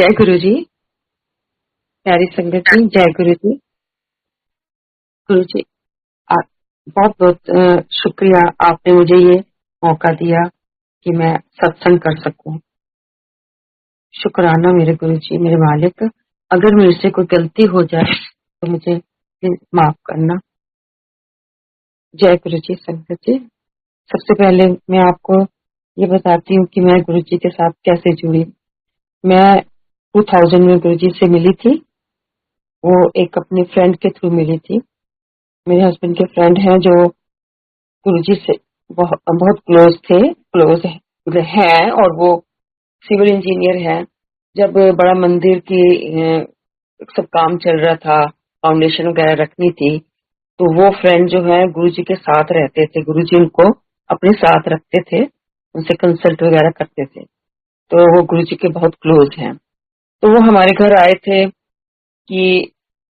जय गुरु जी। प्यारी संगत जी, जय गुरु जी। गुरु जी, बहुत बहुत शुक्रिया, आपने मुझे ये मौका दिया कि मैं सत्संग कर सकूं। शुक्राना मेरे गुरु जी, मेरे मालिक। अगर मेरे से कोई गलती हो जाए तो मुझे प्लीज माफ करना। जय गुरु जी। संगत जी, सबसे पहले मैं आपको ये बताती हूँ कि मैं गुरु जी के साथ कैसे जुड़ी। मैं 2000 में गुरु जी से मिली थी। वो एक अपने फ्रेंड के थ्रू मिली थी। मेरे हस्बैंड के फ्रेंड हैं जो गुरुजी से बहुत क्लोज थे, क्लोज हैं, और वो सिविल इंजीनियर हैं। जब बड़ा मंदिर की सब काम चल रहा था, फाउंडेशन वगैरह रखनी थी, तो वो फ्रेंड जो है गुरुजी के साथ रहते थे। गुरुजी उनको अपने साथ रखते थे, उनसे कंसल्ट वगैरह करते थे। तो वो गुरुजी के बहुत क्लोज हैं। तो वो हमारे घर आए थे कि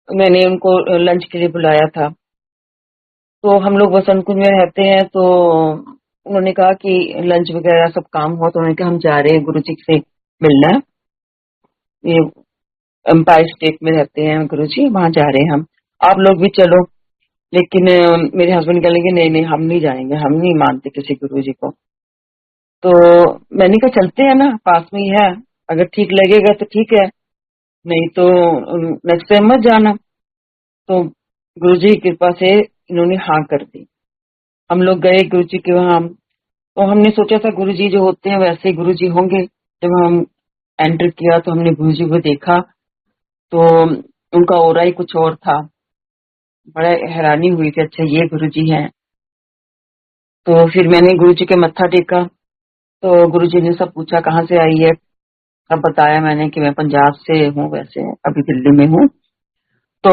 मैंने उनको लंच के लिए बुलाया था। तो हम लोग वसंत कुंज में रहते हैं, तो उन्होंने कहा कि लंच वगैरह सब काम हो, तो उन्होंने कहा हम जा रहे हैं गुरु जी से मिलना। ये एम्पायर स्टेट में रहते हैं गुरु जी, वहां जा रहे हैं हम, आप लोग भी चलो। लेकिन मेरे हस्बैंड कह लेंगे नहीं नहीं, हम नहीं जाएंगे, हम नहीं मानते किसी गुरु जी को। तो मैंने कहा चलते हैं ना, पास में ही है, अगर ठीक लगेगा तो ठीक है, नहीं तो नेक्स्ट टाइम मत जाना। तो गुरु जी की कृपा से इन्होंने हाँ कर दी। हम लोग गए गुरु जी के वहां। तो हमने सोचा था गुरुजी जो होते हैं वैसे ही गुरुजी होंगे। जब हम एंटर किया तो हमने गुरुजी को देखा, तो उनका ऑरा ही कुछ और था। बड़ा हैरानी हुई थी, अच्छा ये गुरुजी हैं। तो फिर मैंने गुरुजी के मत्था टेका, तो गुरुजी ने सब पूछा कहाँ से आई है। सब बताया मैंने कि मैं पंजाब से हूँ, वैसे अभी दिल्ली में हूँ। तो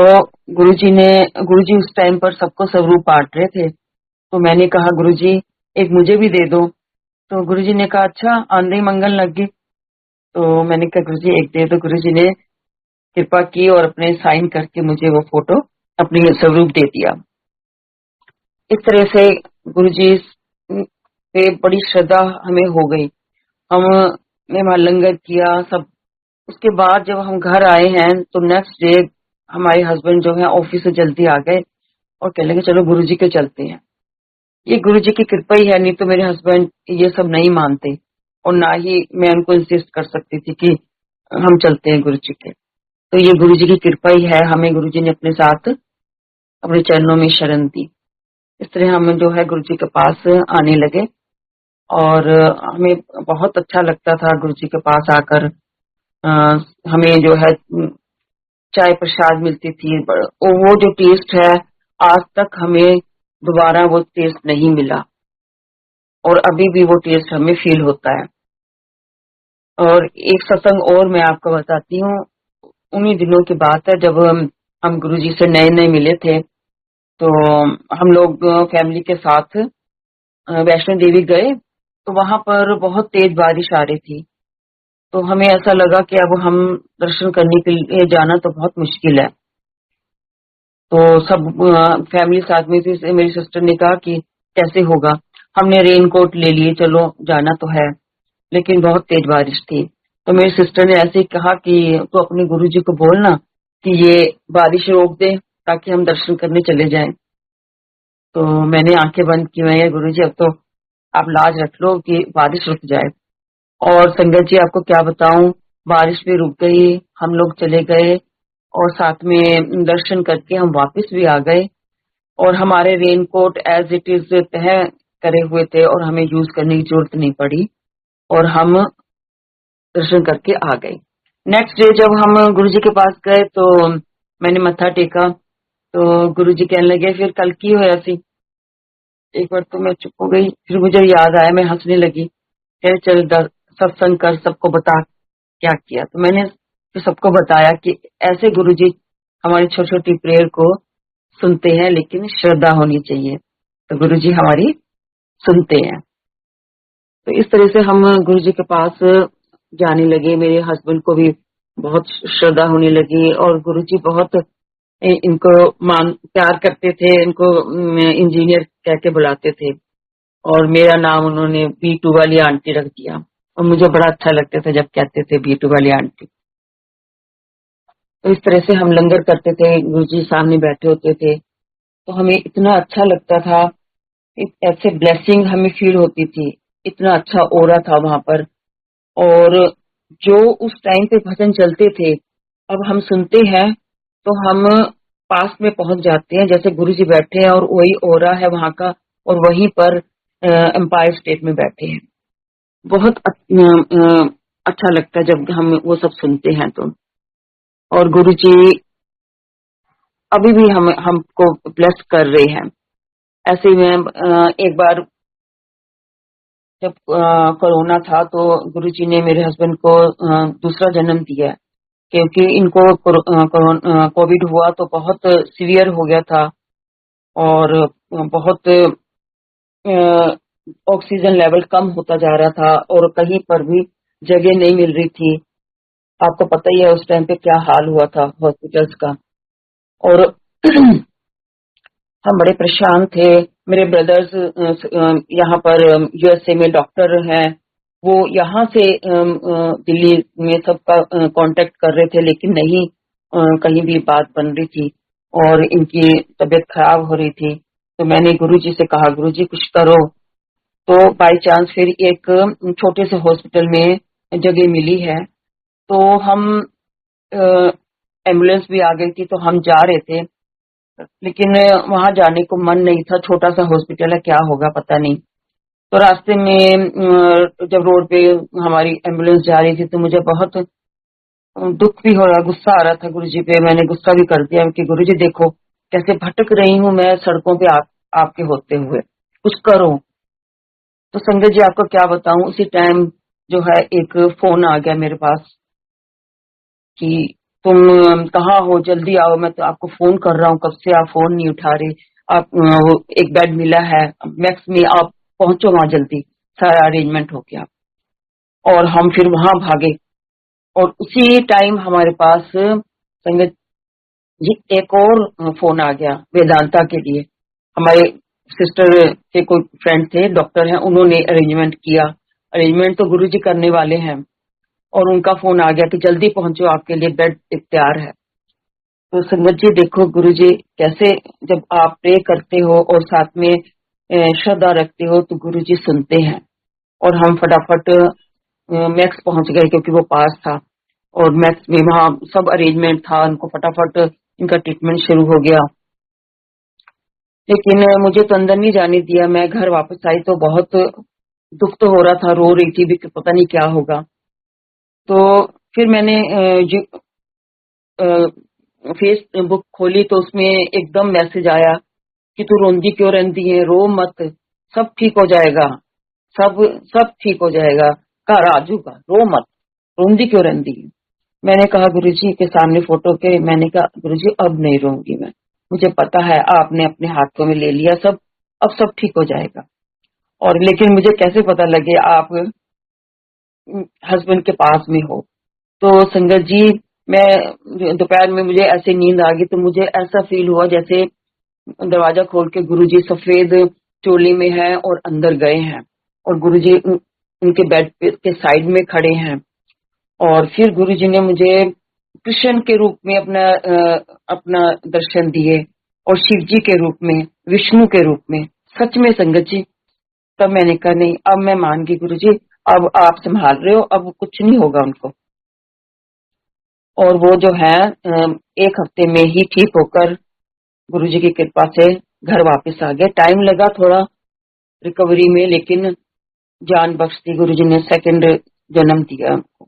गुरुजी उस टाइम पर सबको स्वरूप बांट रहे थे। तो मैंने कहा गुरुजी एक मुझे भी दे दो। तो गुरुजी ने कहा अच्छा, आंधे ही मंगल लग गई। तो मैंने कहा गुरुजी एक दे दो। गुरुजी ने कृपा की और अपने साइन करके मुझे वो फोटो अपनी स्वरूप दे दिया। इस तरह से गुरुजी पे बड़ी श्रद्धा हमें हो गई। हमने वहां लंगर किया सब। उसके बाद जब हम घर आए हैं तो नेक्स्ट डे हमारे हस्बैंड जो है ऑफिस से जल्दी आ गए और कहने लगे चलो गुरुजी के चलते हैं। ये गुरुजी की कृपा ही है, नहीं तो मेरे हस्बैंड ये सब नहीं मानते, और ना ही मैं उनको इंसिस्ट कर सकती थी कि हम चलते हैं गुरुजी के। तो ये गुरुजी की कृपा ही है, हमें गुरुजी ने अपने साथ अपने चरणों में शरण दी। इस तरह हम जो है गुरुजी के पास आने लगे, और हमें बहुत अच्छा लगता था गुरुजी के पास आकर। अ, हमें जो है चाय प्रसाद मिलती थी, वो जो टेस्ट है आज तक हमें दोबारा वो टेस्ट नहीं मिला, और अभी भी वो टेस्ट हमें फील होता है। और एक सत्संग और मैं आपको बताती हूँ। उन्हीं दिनों की बात है जब हम गुरुजी से नए नए मिले थे। तो हम लोग फैमिली के साथ वैष्णो देवी गए, तो वहां पर बहुत तेज बारिश आ रही थी। तो हमें ऐसा लगा कि अब हम दर्शन करने के लिए जाना तो बहुत मुश्किल है। तो सब फैमिली साथ में थी। मेरी सिस्टर ने कहा कि कैसे होगा। हमने रेन कोट ले लिए, चलो जाना तो है, लेकिन बहुत तेज बारिश थी। तो मेरी सिस्टर ने ऐसे ही कहा कि तो अपने गुरुजी को बोलना कि ये बारिश रोक दे ताकि हम दर्शन करने चले जाएं। तो मैंने आंखें बंद की, मैं गुरुजी अब तो आप लाज रख लो कि बारिश रुक जाए। और संगत जी आपको क्या बताऊं, बारिश भी रुक गई, हम लोग चले गए, और साथ में दर्शन करके हम वापस भी आ गए। और हमारे रेनकोट एज इट इज तय करे हुए थे और हमें यूज करने की जरूरत नहीं पड़ी, और हम दर्शन करके आ गए। नेक्स्ट डे जब हम गुरुजी के पास गए तो मैंने मत्था टेका, तो गुरुजी कहने लगे फिर कल की होया सी। एक बार तो मैं चुप हो गई, फिर मुझे याद आया, मैं हंसने लगी। फिर चल सत्संग कर, सबको बता क्या किया। तो मैंने फिर सबको बताया कि ऐसे गुरुजी हमारी छोटी छोटी प्रेयर को सुनते हैं, लेकिन श्रद्धा होनी चाहिए, तो गुरुजी हमारी सुनते हैं। तो इस तरह से हम गुरुजी के पास जाने लगे। मेरे हस्बैंड को भी बहुत श्रद्धा होने लगी, और गुरुजी बहुत इनको मान प्यार करते थे, इनको इंजीनियर कह के बुलाते थे, और मेरा नाम उन्होंने B2 वाली आंटी रख दिया। और मुझे बड़ा अच्छा लगता था जब कहते थे B2 वाली आंटी। तो इस तरह से हम लंगर करते थे, गुरुजी सामने बैठे होते थे, तो हमें इतना अच्छा लगता था। ऐसे ब्लेसिंग हमें फील होती थी, इतना अच्छा ओरा था वहां पर। और जो उस टाइम पे भजन चलते थे, अब हम सुनते हैं तो हम पास में पहुंच जाते हैं, जैसे गुरुजी बैठे हैं और वही ओरा है वहां का, और वहीं पर एम्पायर स्टेट में बैठे हैं। बहुत अच्छा लगता है जब हम वो सब सुनते हैं तो। और गुरुजी अभी भी हम हमको ब्लेस कर रहे हैं। ऐसे ही मैं एक बार जब कोरोना था तो गुरुजी ने मेरे हस्बैंड को दूसरा जन्म दिया, क्योंकि इनको कोविड हुआ तो बहुत सीवियर हो गया था, और बहुत ऑक्सीजन लेवल कम होता जा रहा था, और कहीं पर भी जगह नहीं मिल रही थी। आपको पता ही है उस टाइम पे क्या हाल हुआ था हॉस्पिटल्स का। और हम बड़े परेशान थे। मेरे ब्रदर्स यहाँ पर यूएसए में डॉक्टर हैं, वो यहाँ से दिल्ली में सबका कांटेक्ट कर रहे थे, लेकिन नहीं कहीं भी बात बन रही थी, और इनकी तबीयत खराब हो रही थी। तो मैंने गुरुजी से कहा, गुरुजी कुछ करो। तो बाय चांस फिर एक छोटे से हॉस्पिटल में जगह मिली है, तो हम एम्बुलेंस भी आ गई थी, तो हम जा रहे थे, लेकिन वहां जाने को मन नहीं था। छोटा सा हॉस्पिटल है, क्या होगा पता नहीं। तो रास्ते में जब रोड पे हमारी एम्बुलेंस जा रही थी तो मुझे बहुत दुख भी हो रहा, गुस्सा आ रहा था गुरुजी पे। मैंने गुस्सा भी कर दिया कि गुरुजी देखो कैसे भटक रही हूँ मैं सड़कों पे, आपके होते हुए कुछ करो। तो संगत जी आपको क्या बताऊं, उसी टाइम जो है एक फोन आ गया मेरे पास कि तुम कहाँ हो, जल्दी आओ, मैं तो आपको फोन कर रहा हूँ कब से, आप फोन नहीं उठा रहे। आप वो एक बेड मिला है मैक्स में, आप पहुंचो वहां जल्दी, सारा अरेंजमेंट हो गया। और हम फिर वहां भागे, और उसी टाइम हमारे पास संगत जी एक और फोन आ गया वेदांता के लिए। हमारे सिस्टर के कोई फ्रेंड थे, डॉक्टर हैं, उन्होंने अरेंजमेंट किया। अरेंजमेंट तो गुरुजी करने वाले हैं, और उनका फोन आ गया कि जल्दी पहुंचो, आपके लिए बेड तैयार है। तो संगत जी देखो गुरुजी कैसे, जब आप प्रे करते हो और साथ में श्रद्धा रखते हो तो गुरुजी सुनते हैं। और हम फटाफट मैक्स पहुंच गए, क्योंकि वो पास था, और मैक्स में वहाँ सब अरेंजमेंट था, उनको फटाफट इनका ट्रीटमेंट शुरू हो गया। लेकिन मुझे तो अंदर नहीं जाने दिया। मैं घर वापस आई तो बहुत दुख तो हो रहा था, रो रही थी भी कि पता नहीं क्या होगा। तो फिर मैंने फेसबुक खोली तो उसमें एकदम मैसेज आया कि तू रोंदी क्यों रहती है, रो मत, सब ठीक हो जाएगा, सब सब ठीक हो जाएगा, का राजू का, रो मत, रोंदी क्यों रहती है। मैंने कहा गुरुजी के सामने फोटो के, मैंने कहा गुरुजी अब नहीं रोऊंगी मैं, मुझे पता है आपने अपने हाथों में ले लिया सब, अब सब ठीक हो जाएगा। और लेकिन मुझे कैसे पता लगे आप हस्बैंड के पास में हो। तो संगत जी मैं दोपहर में मुझे ऐसे नींद आ गई, तो मुझे ऐसा फील हुआ जैसे दरवाजा खोल के गुरुजी सफेद चोली में है और अंदर गए हैं, और गुरुजी उनके बेड पे के साइड में खड़े हैं। और फिर गुरुजी ने मुझे कृष्ण के रूप में अपना दर्शन दिए, और शिव जी के रूप में, विष्णु के रूप में। सच में संगत जी, तब मैंने कहा नहीं, अब मैं मान गई गुरुजी, अब आप संभाल रहे हो, अब कुछ नहीं होगा उनको। और वो जो है एक हफ्ते में ही ठीक होकर गुरुजी की कृपा से घर वापस आ गए। टाइम लगा थोड़ा रिकवरी में, लेकिन जान बख्श दी गुरुजी ने, सेकंड जन्म दिया उनको।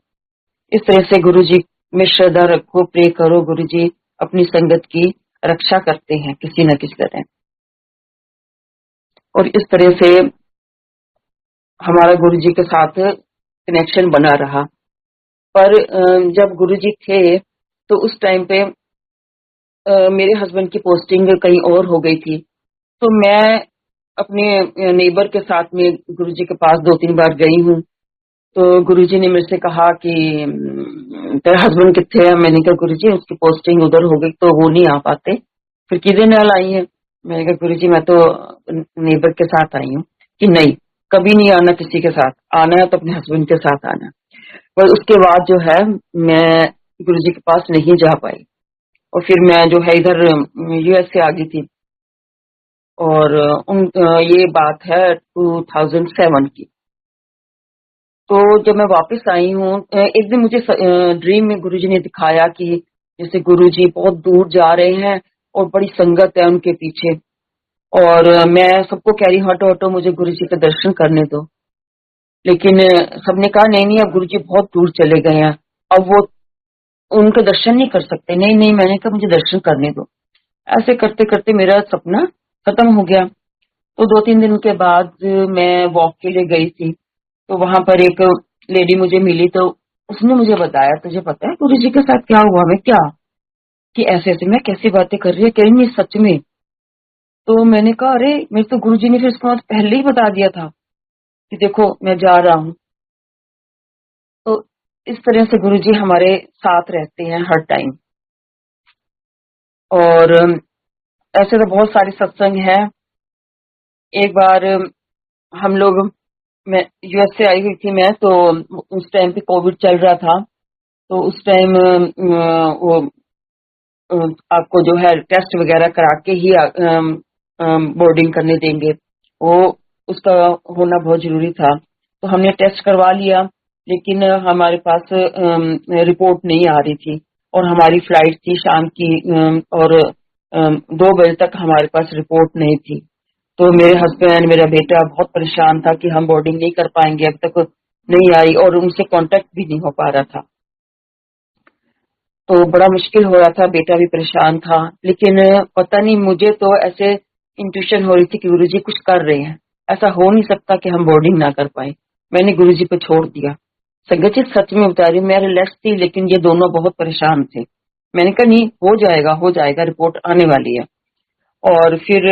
इस तरह से गुरुजी में श्रद्धा रखो, प्रे करो, गुरुजी अपनी संगत की रक्षा करते हैं किसी न किसी तरह। और इस तरह से हमारा गुरुजी के साथ कनेक्शन बना रहा। पर जब गुरुजी थे तो उस टाइम पे मेरे हस्बैंड की पोस्टिंग कहीं और हो गई थी, तो मैं अपने नेबर के साथ में गुरुजी के पास 2-3 बार गई हूँ। तो गुरुजी ने मेरे से कहा कि तेरे हस्बैंड कितने हैं। मैंने कहा गुरुजी उसकी पोस्टिंग उधर हो गई तो वो नहीं आ पाते, फिर किधर नाल आई है। मैंने कहा गुरुजी मैं तो नेबर के साथ आई हूँ। कि नहीं, कभी नहीं आना किसी के साथ, आना है तो अपने हस्बैंड के साथ आना। पर उसके बाद जो है मैं गुरुजी के पास नहीं जा पाई। और फिर मैं जो है इधर यूएस से आ गई थी। और ये बात है 2007 की। तो जब मैं वापस आई हूँ, एक दिन मुझे ड्रीम में गुरुजी ने दिखाया कि जैसे गुरुजी बहुत दूर जा रहे हैं और बड़ी संगत है उनके पीछे। और मैं सबको कह रही हूँ हटो हटो, मुझे गुरुजी के दर्शन करने दो। लेकिन सबने कहा नहीं नहीं, अब गुरुजी बहुत दूर चले गए हैं, अब वो उनके दर्शन नहीं कर सकते। नहीं नहीं, मैंने कहा मुझे दर्शन करने दो। ऐसे करते करते मेरा सपना खत्म हो गया। तो 2-3 दिन के बाद मैं वॉक के लिए गई थी, तो वहां पर एक लेडी मुझे मिली। तो उसने मुझे बताया, तुझे पता है गुरु जी के साथ क्या हुआ? मैं क्या कि ऐसे ऐसे, मैं कैसी बातें कर रही है, कह रही नहीं सच में। तो मैंने कहा अरे, मेरे तो गुरु जी ने फिर इसके बाद पहले ही बता दिया था कि देखो मैं जा रहा हूँ। तो इस तरह से गुरु जी हमारे साथ रहते हैं हर टाइम। और ऐसे तो बहुत सारे सत्संग हैं। एक बार हम लोग, मैं यूएस से आई हुई थी मैं, तो उस टाइम पे कोविड चल रहा था। तो उस टाइम वो आपको जो है टेस्ट वगैरह करा के ही बोर्डिंग करने देंगे, वो उसका होना बहुत जरूरी था। तो हमने टेस्ट करवा लिया, लेकिन हमारे पास रिपोर्ट नहीं आ रही थी। और हमारी फ्लाइट थी शाम की, और 2 बजे तक हमारे पास रिपोर्ट नहीं थी। तो मेरे हस्बैंड, मेरा बेटा बहुत परेशान था कि हम बोर्डिंग नहीं कर पाएंगे, अब तक नहीं आई, और उनसे कांटेक्ट भी नहीं हो पा रहा था। तो बड़ा मुश्किल हो रहा था, बेटा भी परेशान था। लेकिन पता नहीं, मुझे तो ऐसे इंट्यूशन हो रही थी कि गुरुजी कुछ कर रहे हैं, ऐसा हो नहीं सकता कि हम बोर्डिंग ना कर पाए। मैंने गुरुजी पे छोड़ दिया। संगत जी सच में बता रही, मैं रिलैक्स थी, लेकिन ये दोनों बहुत परेशान थे। मैंने कहा नहीं, हो जाएगा हो जाएगा, रिपोर्ट आने वाली है। और फिर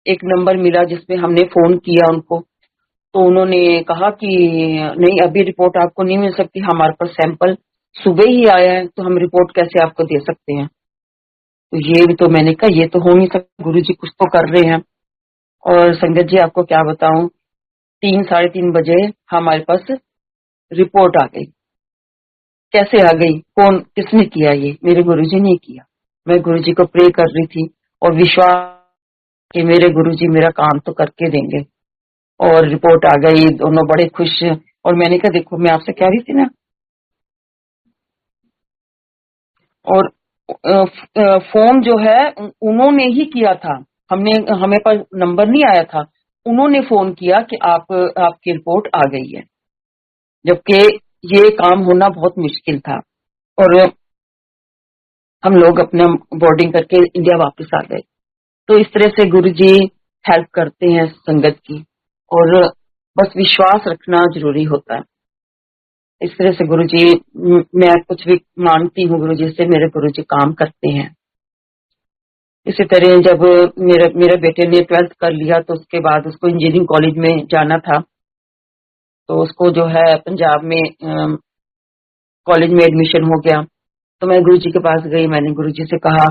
एक नंबर मिला जिसमें हमने फोन किया उनको। तो उन्होंने कहा कि नहीं, अभी रिपोर्ट आपको नहीं मिल सकती, हमारे पास सैंपल सुबह ही आया है, तो हम रिपोर्ट कैसे आपको दे सकते हैं। तो ये भी, तो मैंने कहा ये तो हो नहीं सकता, गुरुजी कुछ तो कर रहे हैं। और संगत जी आपको क्या बताऊं, 3-3:30 बजे हमारे पास रिपोर्ट आ गई। कैसे आ गई, कौन किसने किया? ये मेरे गुरुजी ने किया। मैं गुरुजी को प्रे कर रही थी और विश्वास कि मेरे गुरुजी मेरा काम तो करके देंगे। और रिपोर्ट आ गई, दोनों बड़े खुश। और मैंने कहा देखो, मैं आपसे कह रही थी ना। और फोन जो है उन्होंने ही किया था, हमने हमें पर नंबर नहीं आया था। उन्होंने फोन किया कि आपकी रिपोर्ट आ गई है, जबकि ये काम होना बहुत मुश्किल था। और हम लोग अपना बोर्डिंग करके इंडिया वापस आ गए। तो इस तरह से गुरु जी हेल्प करते हैं संगत की। और बस विश्वास रखना जरूरी होता है। इस तरह से गुरुजी, मैं कुछ भी मांगती हूँ गुरुजी से, मेरे गुरुजी काम करते हैं। इसी तरह जब मेरे मेरे बेटे ने 12th कर लिया, तो उसके बाद उसको इंजीनियरिंग कॉलेज में जाना था। तो उसको जो है पंजाब में कॉलेज में एडमिशन हो गया। तो मैं गुरुजी के पास गई, मैंने गुरुजी से कहा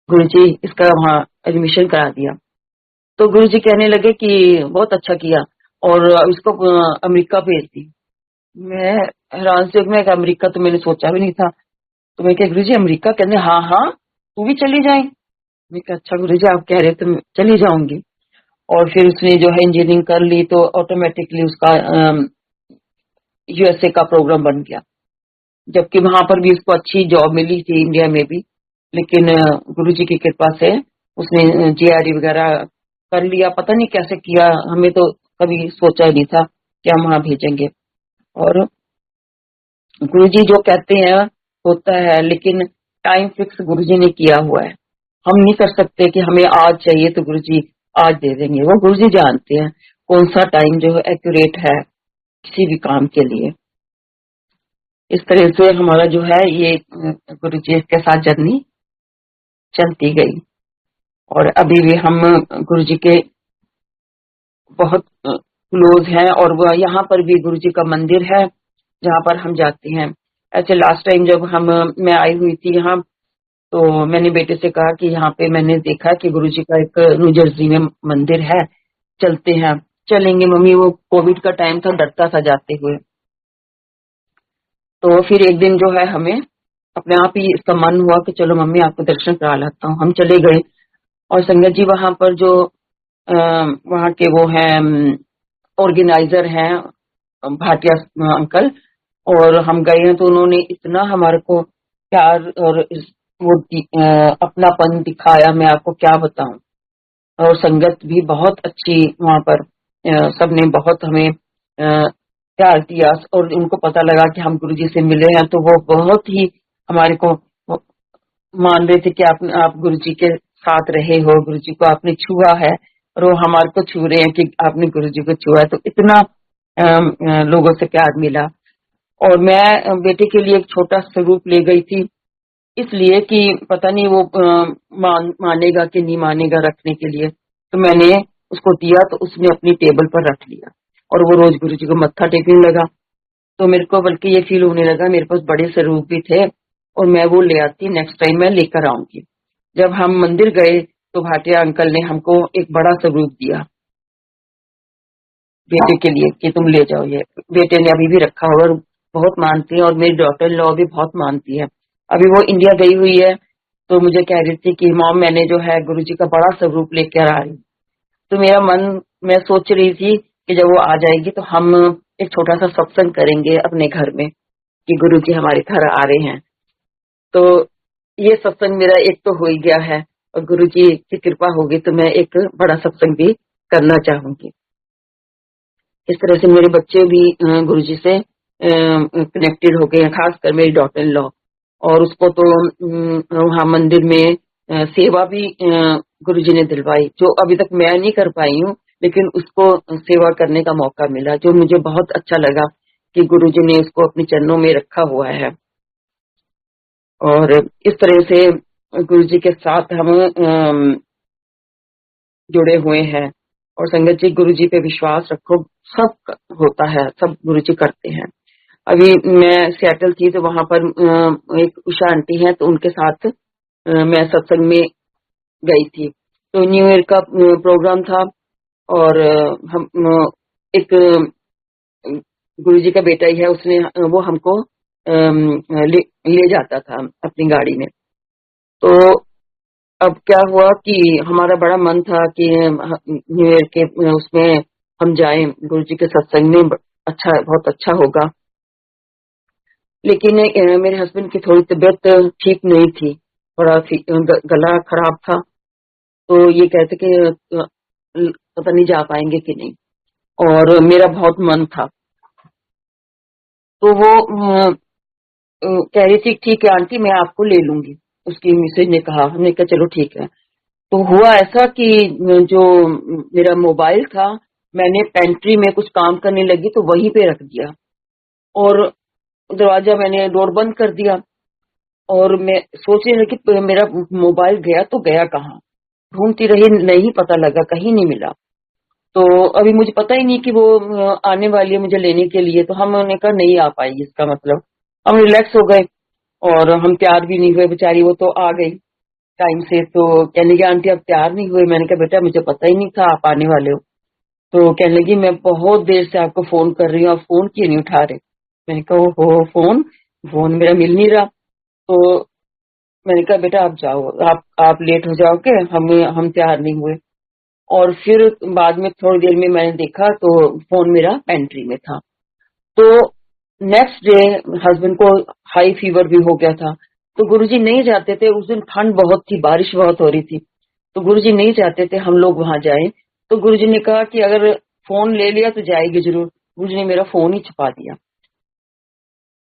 गुरुजी इसका वहाँ एडमिशन करा दिया। तो गुरुजी कहने लगे कि बहुत अच्छा किया, और इसको अमेरिका भेज दी। मैं हैरान से, मैं अमेरिका तो मैंने सोचा भी नहीं था। तो मैं कहा गुरु जी अमेरिका? कहते हाँ हाँ, तू भी चली जाए। मैं कहा अच्छा गुरु जी, आप कह रहे तो मैं चली जाऊंगी। और फिर उसने जो है इंजीनियरिंग कर ली, तो ऑटोमेटिकली उसका यूएसए का प्रोग्राम बन गया। जबकि वहां पर भी उसको अच्छी जॉब मिली थी इंडिया में भी। लेकिन गुरु जी की कृपा से उसने जीआरई वगैरह कर लिया। पता नहीं कैसे किया, हमें तो कभी सोचा ही नहीं था कि हम वहां भेजेंगे। और गुरु जी जो कहते हैं होता है, लेकिन टाइम फिक्स गुरु जी ने किया हुआ है। हम नहीं कर सकते कि हमें आज चाहिए तो गुरु जी आज दे देंगे। वो गुरु जी जानते हैं कौन सा टाइम जो है एक्यूरेट है किसी भी काम के लिए। इस तरह से हमारा जो है ये गुरु जी के साथ जर्नी चलती गई। और अभी भी हम गुरु जी के बहुत क्लोज हैं। और वो यहाँ पर भी गुरु जी का मंदिर है जहाँ पर हम जाते हैं। ऐसे लास्ट टाइम जब मैं आई हुई थी यहाँ, तो मैंने बेटे से कहा कि यहाँ पे मैंने देखा कि गुरुजी का एक न्यू जर्सी में मंदिर है, चलते हैं। चलेंगे मम्मी, वो कोविड का टाइम था, डरता था जाते हुए। तो फिर एक दिन जो है हमें अपने आप ही इसका मन हुआ कि चलो मम्मी आपको दर्शन करा लाता हूँ। हम चले गए और संगत जी वहां पर जो वहाँ के वो हैं ऑर्गेनाइजर हैं भाटिया अंकल, और हम गए हैं तो उन्होंने इतना हमारे को प्यार और अपनापन दिखाया, मैं आपको क्या बताऊं। और संगत भी बहुत अच्छी वहां पर, सबने बहुत हमें प्यार दिया, और उनको पता लगा कि हम गुरुजी से मिले हैं तो वो बहुत ही हमारे को मान रहे थे कि आप गुरुजी के साथ रहे हो, गुरुजी को आपने छुआ है, और वो हमारे को छू रहे हैं कि आपने गुरुजी को छुआ है। तो इतना लोगों से प्यार मिला। और मैं बेटे के लिए एक छोटा स्वरूप ले गई थी, इसलिए कि पता नहीं वो मानेगा कि नहीं मानेगा रखने के लिए। तो मैंने उसको दिया तो उसने अपनी टेबल पर रख लिया और वो रोज गुरुजी को मत्था टेकने लगा। तो मेरे को बल्कि ये फील होने लगा मेरे पास बड़े स्वरूप भी थे और मैं वो ले आती, नेक्स्ट टाइम मैं लेकर आऊंगी। जब हम मंदिर गए तो भाटिया अंकल ने हमको एक बड़ा स्वरूप दिया बेटे के लिए कि तुम ले जाओ। ये बेटे ने अभी भी रखा हुआ और बहुत मानती है, और मेरी डॉटर इन लॉ भी बहुत मानती है। अभी वो इंडिया गई हुई है तो मुझे कह रही थी कि मॉम मैंने जो है गुरुजी का बड़ा स्वरूप लेकर आ रही। तो मेरा मन, मैं सोच रही थी कि जब वो आ जाएगी तो हम एक छोटा सा सत्संग करेंगे अपने घर में कि गुरुजी हमारे घर आ रहे हैं। तो ये सत्संग मेरा एक तो हो ही गया है, और गुरुजी की कृपा होगी तो मैं एक बड़ा सत्संग भी करना चाहूंगी। इस तरह से मेरे बच्चे भी गुरुजी से कनेक्टेड हो गए हैं, खासकर मेरी डॉटर इन लॉ। और उसको तो वहाँ मंदिर में सेवा भी गुरुजी ने दिलवाई, जो अभी तक मैं नहीं कर पाई हूँ, लेकिन उसको सेवा करने का मौका मिला, जो मुझे बहुत अच्छा लगा कि गुरुजी ने उसको अपने चरणों में रखा हुआ है। और इस तरह से गुरुजी के साथ हम जुड़े हुए हैं। और संगत जी, गुरुजी पे विश्वास रखो, सब होता है, सब गुरुजी करते हैं। अभी मैं सियाटल थी तो वहां पर एक उषा आंटी है, तो उनके साथ मैं सत्संग में गई थी। तो न्यू ईयर का प्रोग्राम था, और हम एक गुरुजी का बेटा ही है, उसने वो हमको ले जाता था अपनी गाड़ी में। तो अब क्या हुआ कि हमारा बड़ा मन था कि न्यू ईयर के उसमें हम जाएं गुरुजी के सत्संग में, अच्छा, बहुत अच्छा होगा। लेकिन मेरे हस्बैंड की थोड़ी तबीयत ठीक नहीं थी, थोड़ा गला खराब था, तो ये कहते कि पता नहीं जा पाएंगे कि नहीं, और मेरा बहुत मन था। तो वो कह रही थी ठीक है आंटी मैं आपको ले लूंगी, उसकी मिसेज ने कहा। हमने कहा चलो ठीक है। तो हुआ ऐसा कि जो मेरा मोबाइल था, मैंने पेंट्री में कुछ काम करने लगी तो वहीं पे रख दिया, और दरवाजा मैंने डोर बंद कर दिया। और मैं सोच रही थी कि मेरा मोबाइल गया तो गया कहाँ, ढूंढती रही, नहीं पता लगा, कहीं नहीं मिला। तो अभी मुझे पता ही नहीं कि वो आने वाली है मुझे लेने के लिए, तो हमने कहा नहीं आ पाएगी, इसका मतलब हम रिलैक्स हो गए। और हम तैयार भी नहीं हुए, बेचारी वो तो आ गई टाइम से। तो कहने लगी आंटी आप तैयार नहीं हुए। मैंने कहा बेटा मुझे पता ही नहीं था आप आने वाले हो। तो कहने लगी मैं बहुत देर से आपको फोन कर रही हूँ, आप फोन क्यों नहीं उठा रहे। मैंने कहा हो फोन फोन मेरा मिल नहीं रहा। तो मैंने कहा बेटा आप जाओ, आप लेट हो जाओगे, हम तैयार नहीं हुए। और फिर बाद में थोड़ी देर में मैंने देखा तो फोन मेरा पेंट्री में था। तो नेक्स्ट डे हस्बैंड को हाई फीवर भी हो गया था। तो गुरुजी नहीं चाहते थे, उस दिन ठंड बहुत थी, बारिश बहुत हो रही थी, तो गुरुजी नहीं चाहते थे हम लोग वहां जाएं। तो गुरुजी ने कहा कि अगर फोन ले लिया तो जाएगी जरूर। गुरुजी ने मेरा फोन ही छुपा दिया,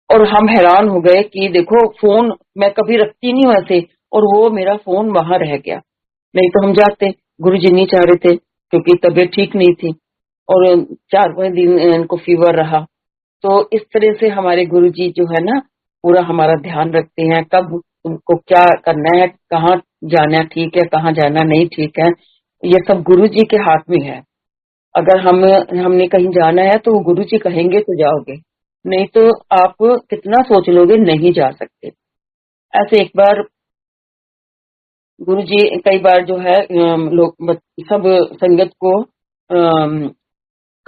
और हम हैरान हो गए कि देखो फोन मैं कभी रखती नहीं हूं ऐसे, और वो मेरा फोन वहां रह गया। नहीं तो हम जाते, गुरुजी नहीं चाह रहे थे क्योंकि तबीयत ठीक नहीं थी, और 4-5 दिन इनको फीवर रहा। तो इस तरह से हमारे गुरुजी जो है ना पूरा हमारा ध्यान रखते हैं, कब तुमको क्या करना है, कहाँ जाना ठीक है, कहाँ जाना नहीं ठीक है, ये सब गुरुजी के हाथ में है। अगर हमने कहीं जाना है तो वो गुरुजी कहेंगे तो जाओगे, नहीं तो आप कितना सोच लोगे नहीं जा सकते। ऐसे एक बार गुरुजी कई बार जो है लोग सब संगत को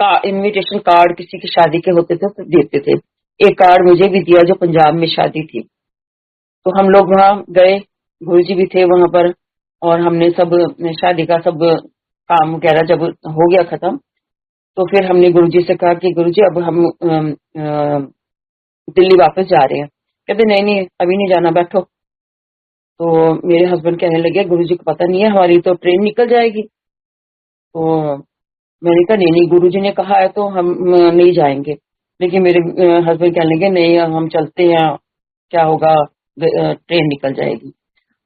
का इनविटेशन कार्ड किसी की शादी के होते थे तो देते थे। एक कार्ड मुझे भी दिया जो पंजाब में शादी थी, तो हम लोग वहाँ गए, गुरुजी भी थे वहां पर, और हमने सब शादी का सब काम वगैरह जब हो गया खत्म, तो फिर हमने गुरुजी से कहा कि गुरुजी अब हम दिल्ली वापस जा रहे हैं। कहते नहीं नहीं अभी नहीं जाना, बैठो। तो मेरे हस्बैंड कहने लगे गुरुजी को पता नहीं है, हमारी तो ट्रेन निकल जाएगी। तो मैंने कहा नहीं नहीं, गुरुजी ने कहा है तो हम नहीं जाएंगे। लेकिन मेरे हस्बैंड कहने लगे नहीं हम चलते हैं, क्या होगा, ट्रेन निकल जाएगी।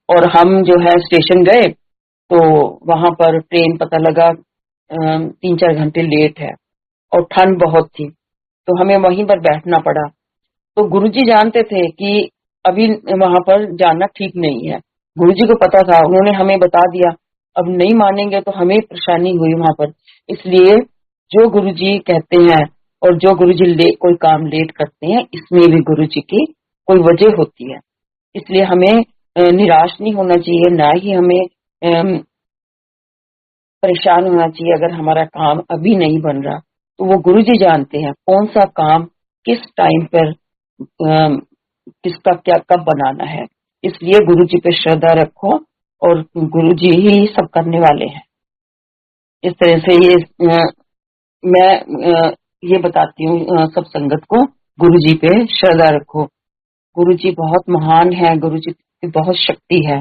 और हम जो है स्टेशन गए, तो वहां पर ट्रेन पता लगा 3-4 घंटे लेट है, और ठंड बहुत थी, तो हमें वहीं पर बैठना पड़ा। तो गुरुजी जानते थे कि अभी वहां पर जाना ठीक नहीं है, गुरुजी को पता था, उन्होंने हमें बता दिया। अब नहीं मानेंगे तो हमें परेशानी हुई वहां पर। इसलिए जो गुरुजी कहते हैं और जो गुरुजी कोई काम लेट करते हैं, इसमें भी गुरुजी की कोई वजह होती है। इसलिए हमें निराश नहीं होना चाहिए, ना ही हमें परेशान होना चाहिए अगर हमारा काम अभी नहीं बन रहा। तो वो गुरुजी जानते हैं कौन सा काम किस टाइम पर किसका क्या कब बनाना है। इसलिए गुरुजी पे श्रद्धा रखो, और गुरुजी ही सब करने वाले हैं। इस तरह से मैं ये बताती हूँ सब संगत को, गुरुजी पे श्रद्धा रखो। गुरुजी बहुत महान है, गुरुजी की बहुत शक्ति है।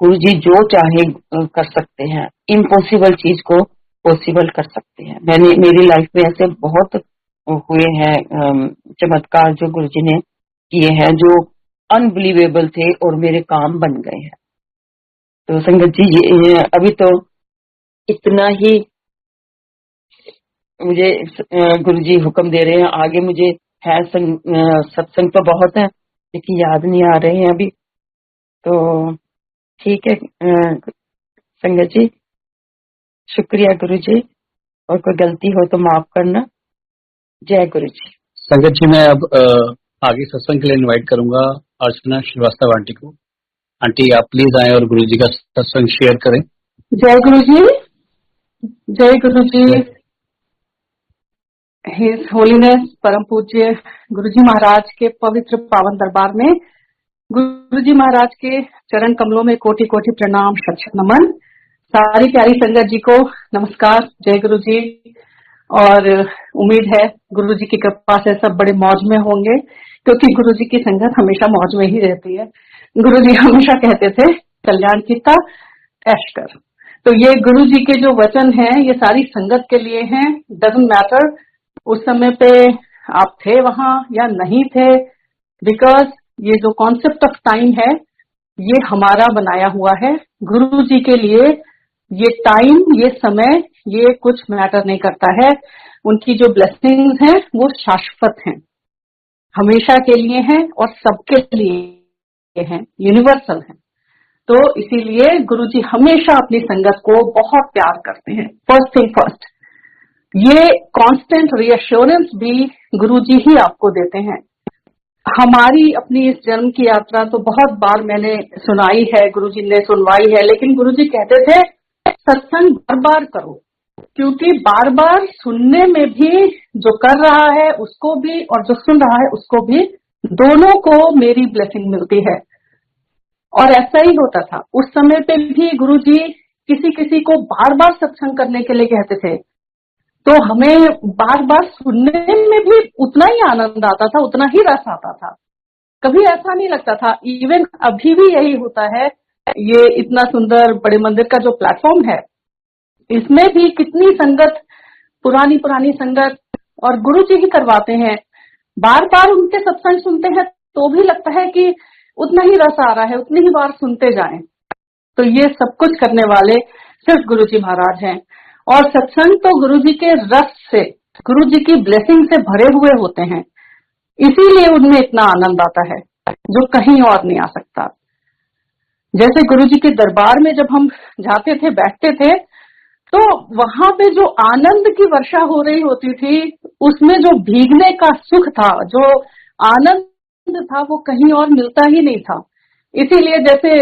गुरुजी जो चाहे कर सकते हैं, इम्पॉसिबल चीज को पॉसिबल कर सकते हैं। मेरी लाइफ में ऐसे बहुत हुए हैं चमत्कार जो गुरुजी ने किए हैं, जो अनबिलीवेबल थे और मेरे काम बन गए हैं। तो संगत जी अभी तो इतना ही मुझे गुरुजी हुक्म दे रहे हैं। आगे मुझे है सत्संग तो बहुत है, लेकिन याद नहीं आ रहे हैं अभी। तो ठीक है संगत जी, शुक्रिया गुरुजी, और कोई गलती हो तो माफ करना। जय गुरुजी। संगत जी, मैं अब आगे सत्संग के लिए इनवाइट करूंगा अर्चना श्रीवास्तव आंटी को। आंटी आप प्लीज आए और गुरुजी का सत्संग शेयर करें। जय गुरुजी, जय गुरुजी। हिज होलीनेस परम पूज्य गुरुजी महाराज के पवित्र पावन दरबार में गुरुजी महाराज के चरण कमलों में कोटि कोटि प्रणाम, शत शत नमन। सारी प्यारी संगत जी को नमस्कार, जय गुरुजी। और उम्मीद है गुरुजी की कृपा से सब बड़े मौज में होंगे, क्योंकि गुरुजी की संगत हमेशा मौज में ही रहती है। गुरुजी हमेशा कहते थे कल्याण कीता ऐश कर। तो ये गुरुजी के जो वचन हैं ये सारी संगत के लिए हैं। डजंट मैटर उस समय पे आप थे वहां या नहीं थे, बिकॉज ये जो कॉन्सेप्ट ऑफ टाइम है ये हमारा बनाया हुआ है। गुरुजी के लिए ये टाइम, ये समय, ये कुछ मैटर नहीं करता है। उनकी जो ब्लेसिंग्स हैं वो शाश्वत हैं, हमेशा के लिए हैं और सबके लिए हैं, यूनिवर्सल हैं। तो इसीलिए गुरुजी हमेशा अपनी संगत को बहुत प्यार करते हैं। फर्स्ट थिंग फर्स्ट, ये कांस्टेंट रीअश्योरेंस भी गुरुजी ही आपको देते हैं। हमारी अपनी इस जन्म की यात्रा तो बहुत बार मैंने सुनाई है, गुरुजी ने सुनवाई है, लेकिन गुरुजी कहते थे सत्संग बार बार करो, क्योंकि बार बार सुनने में भी जो कर रहा है उसको भी और जो सुन रहा है उसको भी, दोनों को मेरी ब्लेसिंग मिलती है। और ऐसा ही होता था उस समय पे भी। गुरुजी किसी किसी को बार बार सत्संग करने के लिए कहते थे, तो हमें बार बार सुनने में भी उतना ही आनंद आता था, उतना ही रस आता था। कभी ऐसा नहीं लगता था। इवन अभी भी यही होता है। ये इतना सुंदर बड़े मंदिर का जो प्लेटफॉर्म है, इसमें भी कितनी संगत, पुरानी पुरानी संगत, और गुरुजी ही करवाते हैं। बार बार उनके सत्संग सुनते हैं तो भी लगता है कि उतना ही रस आ रहा है, उतनी ही बार सुनते जाएं। तो ये सब कुछ करने वाले सिर्फ गुरुजी महाराज हैं। और सत्संग तो गुरुजी के रस से, गुरुजी की ब्लेसिंग से भरे हुए होते हैं, इसीलिए उनमें इतना आनंद आता है जो कहीं और नहीं आ सकता। जैसे गुरुजी के दरबार में जब हम जाते थे, बैठते थे, तो वहां पे जो आनंद की वर्षा हो रही होती थी, उसमें जो भीगने का सुख था, जो आनंद था, वो कहीं और मिलता ही नहीं था। इसीलिए जैसे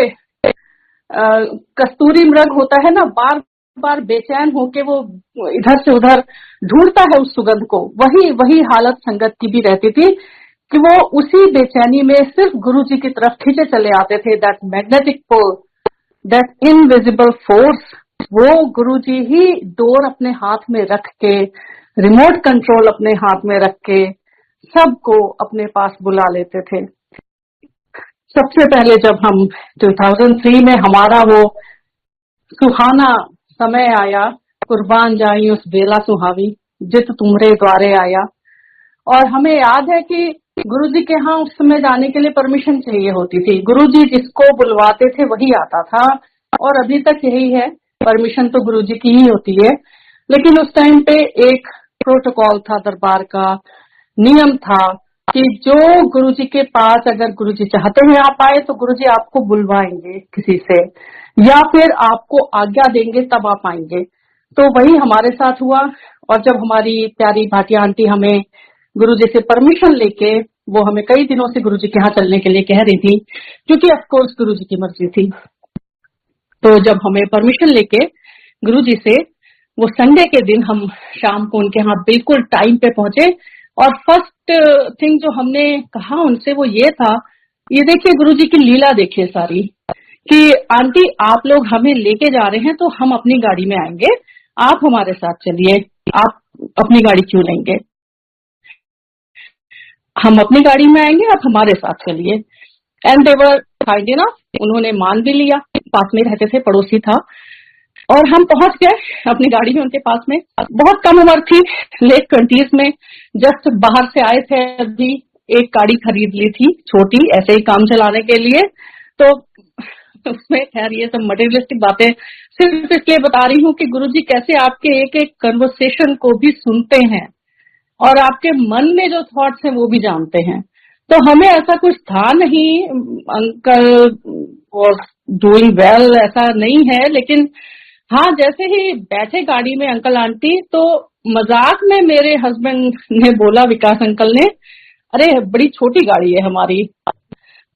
कस्तूरी मृग होता है ना, बार बार बेचैन होके वो इधर से उधर ढूंढता है उस सुगंध को, वही हालत संगत की भी रहती थी कि वो उसी बेचैनी में सिर्फ गुरु जी की तरफ खींचे चले आते थे। That magnetic pull, that invisible force, वो गुरु जी ही डोर अपने हाथ में रख के, रिमोट कंट्रोल अपने हाथ में रख के सबको अपने पास बुला लेते थे। सबसे पहले जब हम 2003 में हमारा वो सुहाना समय आया, कुर्बान जाई उस बेला सुहावी जित तुमरे द्वारे आया, और हमें याद है कि गुरुजी के यहाँ उस समय जाने के लिए परमिशन चाहिए होती थी। गुरुजी जिसको बुलवाते थे वही आता था, और अभी तक यही है, परमिशन तो गुरुजी की ही होती है। लेकिन उस टाइम पे एक प्रोटोकॉल था, दरबार का नियम था कि जो गुरुजी के पास अगर गुरुजी चाहते हैं आप आए तो गुरुजी आपको बुलवाएंगे किसी से, या फिर आपको आज्ञा देंगे तब आप आएंगे। तो वही हमारे साथ हुआ। और जब हमारी प्यारी भाटिया आंटी हमें गुरुजी से परमिशन लेके, वो हमें कई दिनों से गुरुजी के यहाँ चलने के लिए कह रही थी, क्योंकि ऑफ कोर्स गुरुजी की मर्जी थी। तो जब हमें परमिशन लेके गुरुजी से, वो संडे के दिन हम शाम को उनके यहाँ बिल्कुल टाइम पे पहुंचे। और फर्स्ट थिंग जो हमने कहा उनसे वो ये था, ये देखिए गुरुजी की लीला देखिए सारी, कि आंटी आप लोग हमें लेके जा रहे हैं तो हम अपनी गाड़ी में आएंगे, आप हमारे साथ चलिए, आप अपनी गाड़ी क्यों लेंगे, हम अपनी गाड़ी में आएंगे, आप हमारे साथ चलिए। And they were kind enough, उन्होंने मान भी लिया, पास में रहते थे, पड़ोसी था। और हम पहुंच गए अपनी गाड़ी में उनके पास में। बहुत कम उम्र थी, लेट 20s में, जस्ट बाहर से आए थे, अभी एक गाड़ी खरीद ली थी छोटी, ऐसे ही काम चलाने के लिए। तो उसमें खैर ये सब मटेरियलिस्टिक बातें सिर्फ इसलिए बता रही हूँ कि गुरुजी कैसे आपके एक एक कन्वर्सेशन को भी सुनते हैं और आपके मन में जो थॉट्स हैं वो भी जानते हैं। तो हमें ऐसा कुछ था नहीं, अंकल और डूइंग वेल ऐसा नहीं है, लेकिन हाँ जैसे ही बैठे गाड़ी में अंकल आंटी, तो मजाक में मेरे हस्बैंड ने बोला, विकास अंकल ने, अरे बड़ी छोटी गाड़ी है हमारी।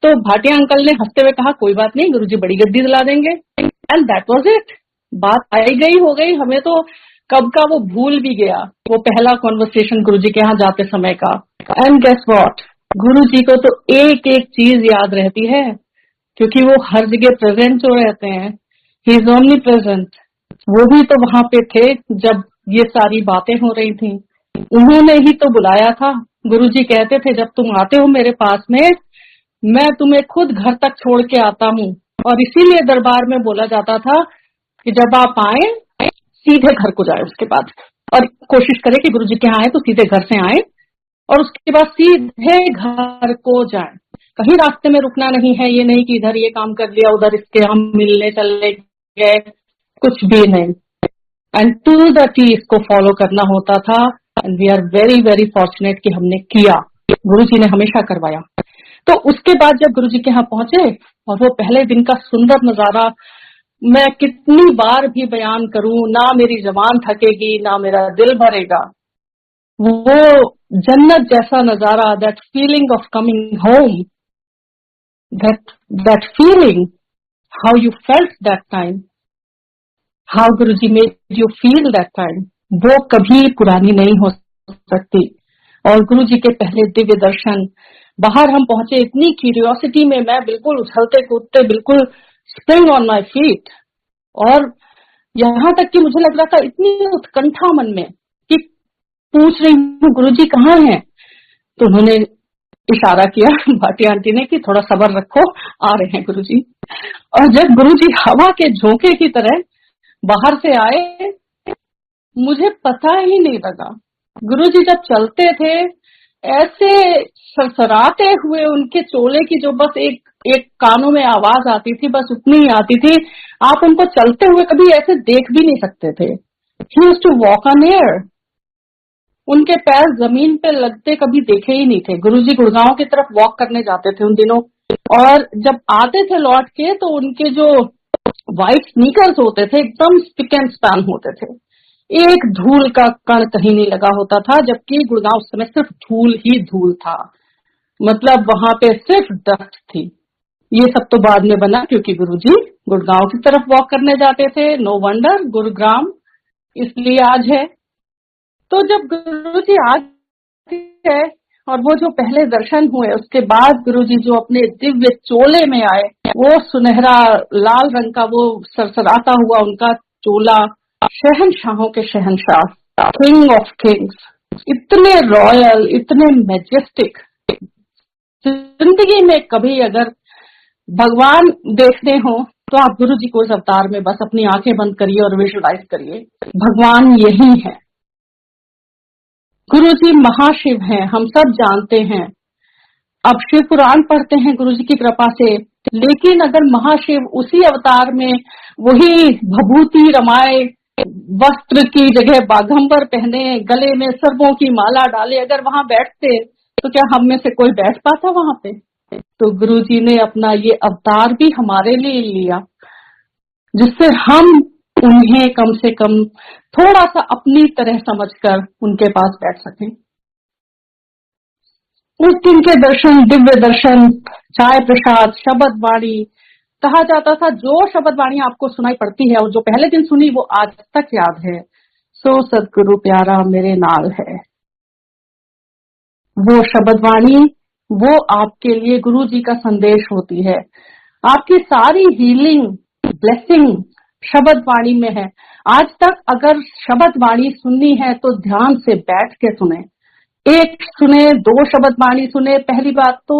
तो भाटिया अंकल ने हंसते हुए कहा, कोई बात नहीं, गुरुजी बड़ी गड्डी दिला देंगे। एंड दैट वाज इट, बात आई गई हो गई। हमें तो कब का वो भूल भी गया, वो पहला कॉन्वर्सेशन गुरुजी के यहाँ जाते समय का। एंड गेस व्हाट, गुरुजी को तो एक एक चीज याद रहती है, क्योंकि वो हर जगह प्रेजेंट जो रहते हैं, ही इज ओमनी प्रेजेंट। वो भी तो वहां पे थे जब ये सारी बातें हो रही थी, उन्होंने ही तो बुलाया था। गुरुजी कहते थे, जब तुम आते हो मेरे पास में, मैं तुम्हें खुद घर तक छोड़ के आता हूँ। और इसीलिए दरबार में बोला जाता था कि जब आप आए सीधे घर को जाए उसके बाद, और कोशिश करें कि गुरुजी के यहाँ आए तो सीधे घर से आए और उसके बाद सीधे घर को जाए। कहीं रास्ते में रुकना नहीं है, ये नहीं कि इधर ये काम कर लिया उधर इसके हम मिलने चले गए, कुछ भी नहीं। एंड टू द टी इसको फॉलो करना होता था। And we are very very fortunate कि हमने किया, गुरुजी ने हमेशा करवाया। तो उसके बाद जब गुरुजी के यहाँ पहुंचे, और वो पहले दिन का सुंदर नजारा मैं कितनी बार भी बयान करूं, ना मेरी जबान थकेगी ना मेरा दिल भरेगा। वो जन्नत जैसा नजारा, that feeling of coming home, that feeling, how you felt that time, how Guruji made you feel that time, वो कभी पुरानी नहीं हो सकती। और गुरुजी के पहले दिव्य दर्शन, बाहर हम पहुंचे इतनी क्यूरियोसिटी में, मैं बिल्कुल उछलते कूदते, बिल्कुल स्प्रिंग ऑन माई फीट, और यहाँ तक कि मुझे लग रहा था इतनी उत्कंठा मन में कि पूछ रही हूँ गुरुजी कहाँ हैं। तो उन्होंने इशारा किया भाटिया आंटी ने कि थोड़ा सब्र रखो, आ रहे हैं गुरुजी। और जब गुरुजी हवा के झोंके की तरह बाहर से आए, मुझे पता ही नहीं लगा। गुरुजी जब चलते थे ऐसे सरसराते हुए, उनके चोले की जो बस एक कानों में आवाज आती थी, बस उतनी ही आती थी, आप उनको चलते हुए कभी ऐसे देख भी नहीं सकते थे। He used to walk on air, उनके पैर जमीन पे लगते कभी देखे ही नहीं थे। गुरुजी गुड़गांव की तरफ वॉक करने जाते थे उन दिनों, और जब आते थे लौट के तो उनके जो व्हाइट स्नीकर्स होते थे एकदम स्पिक एंड स्पैन होते थे, एक धूल का कण कहीं नहीं लगा होता था, जबकि गुड़गांव उस समय सिर्फ धूल ही धूल था, मतलब वहां पे सिर्फ डस्ट थी। ये सब तो बाद में बना क्योंकि गुरुजी गुड़गांव की तरफ वॉक करने जाते थे, नो वंडर गुरुग्राम इसलिए आज है। तो जब गुरुजी आ गए और वो जो पहले दर्शन हुए उसके बाद गुरुजी जो अपने दिव्य चोले में आए, वो सुनहरा लाल रंग का वो सरसराता हुआ उनका चोला, शहंशाहों के शहंशाह, किंग ऑफ किंग्स, इतने रॉयल, इतने मैजेस्टिक। जिंदगी में कभी अगर भगवान देखने हो तो आप गुरु जी को इस अवतार में बस अपनी आंखें बंद करिए और विजुलाइज करिए, भगवान यही है। गुरु जी महाशिव हैं, हम सब जानते हैं। अब शिव पुराण पढ़ते हैं गुरु जी की कृपा से, लेकिन अगर महाशिव उसी अवतार में वही भभूति रमाए, वस्त्र की जगह बाघंबर पहने, गले में सर्पों की माला डाले, अगर वहां बैठते तो क्या हम में से कोई बैठ पाता वहां पे? तो गुरु जी ने अपना ये अवतार भी हमारे लिए लिया, जिससे हम उन्हें कम से कम थोड़ा सा अपनी तरह समझकर उनके पास बैठ सकें। उस दिन के दर्शन, दिव्य दर्शन, चाय प्रसाद, शब्द वाणी, कहा जाता था जो शब्द वाणी आपको सुनाई पड़ती है और जो पहले दिन सुनी वो आज तक याद है, सो सदगुरु प्यारा मेरे नाल है। वो शब्द वाणी वो आपके लिए गुरु जी का संदेश होती है। आपकी सारी हीलिंग, ब्लेसिंग शब्द वाणी में है। आज तक अगर शब्द वाणी सुननी है तो ध्यान से बैठ के सुने, एक सुने, दो शब्द वाणी सुने। पहली बात तो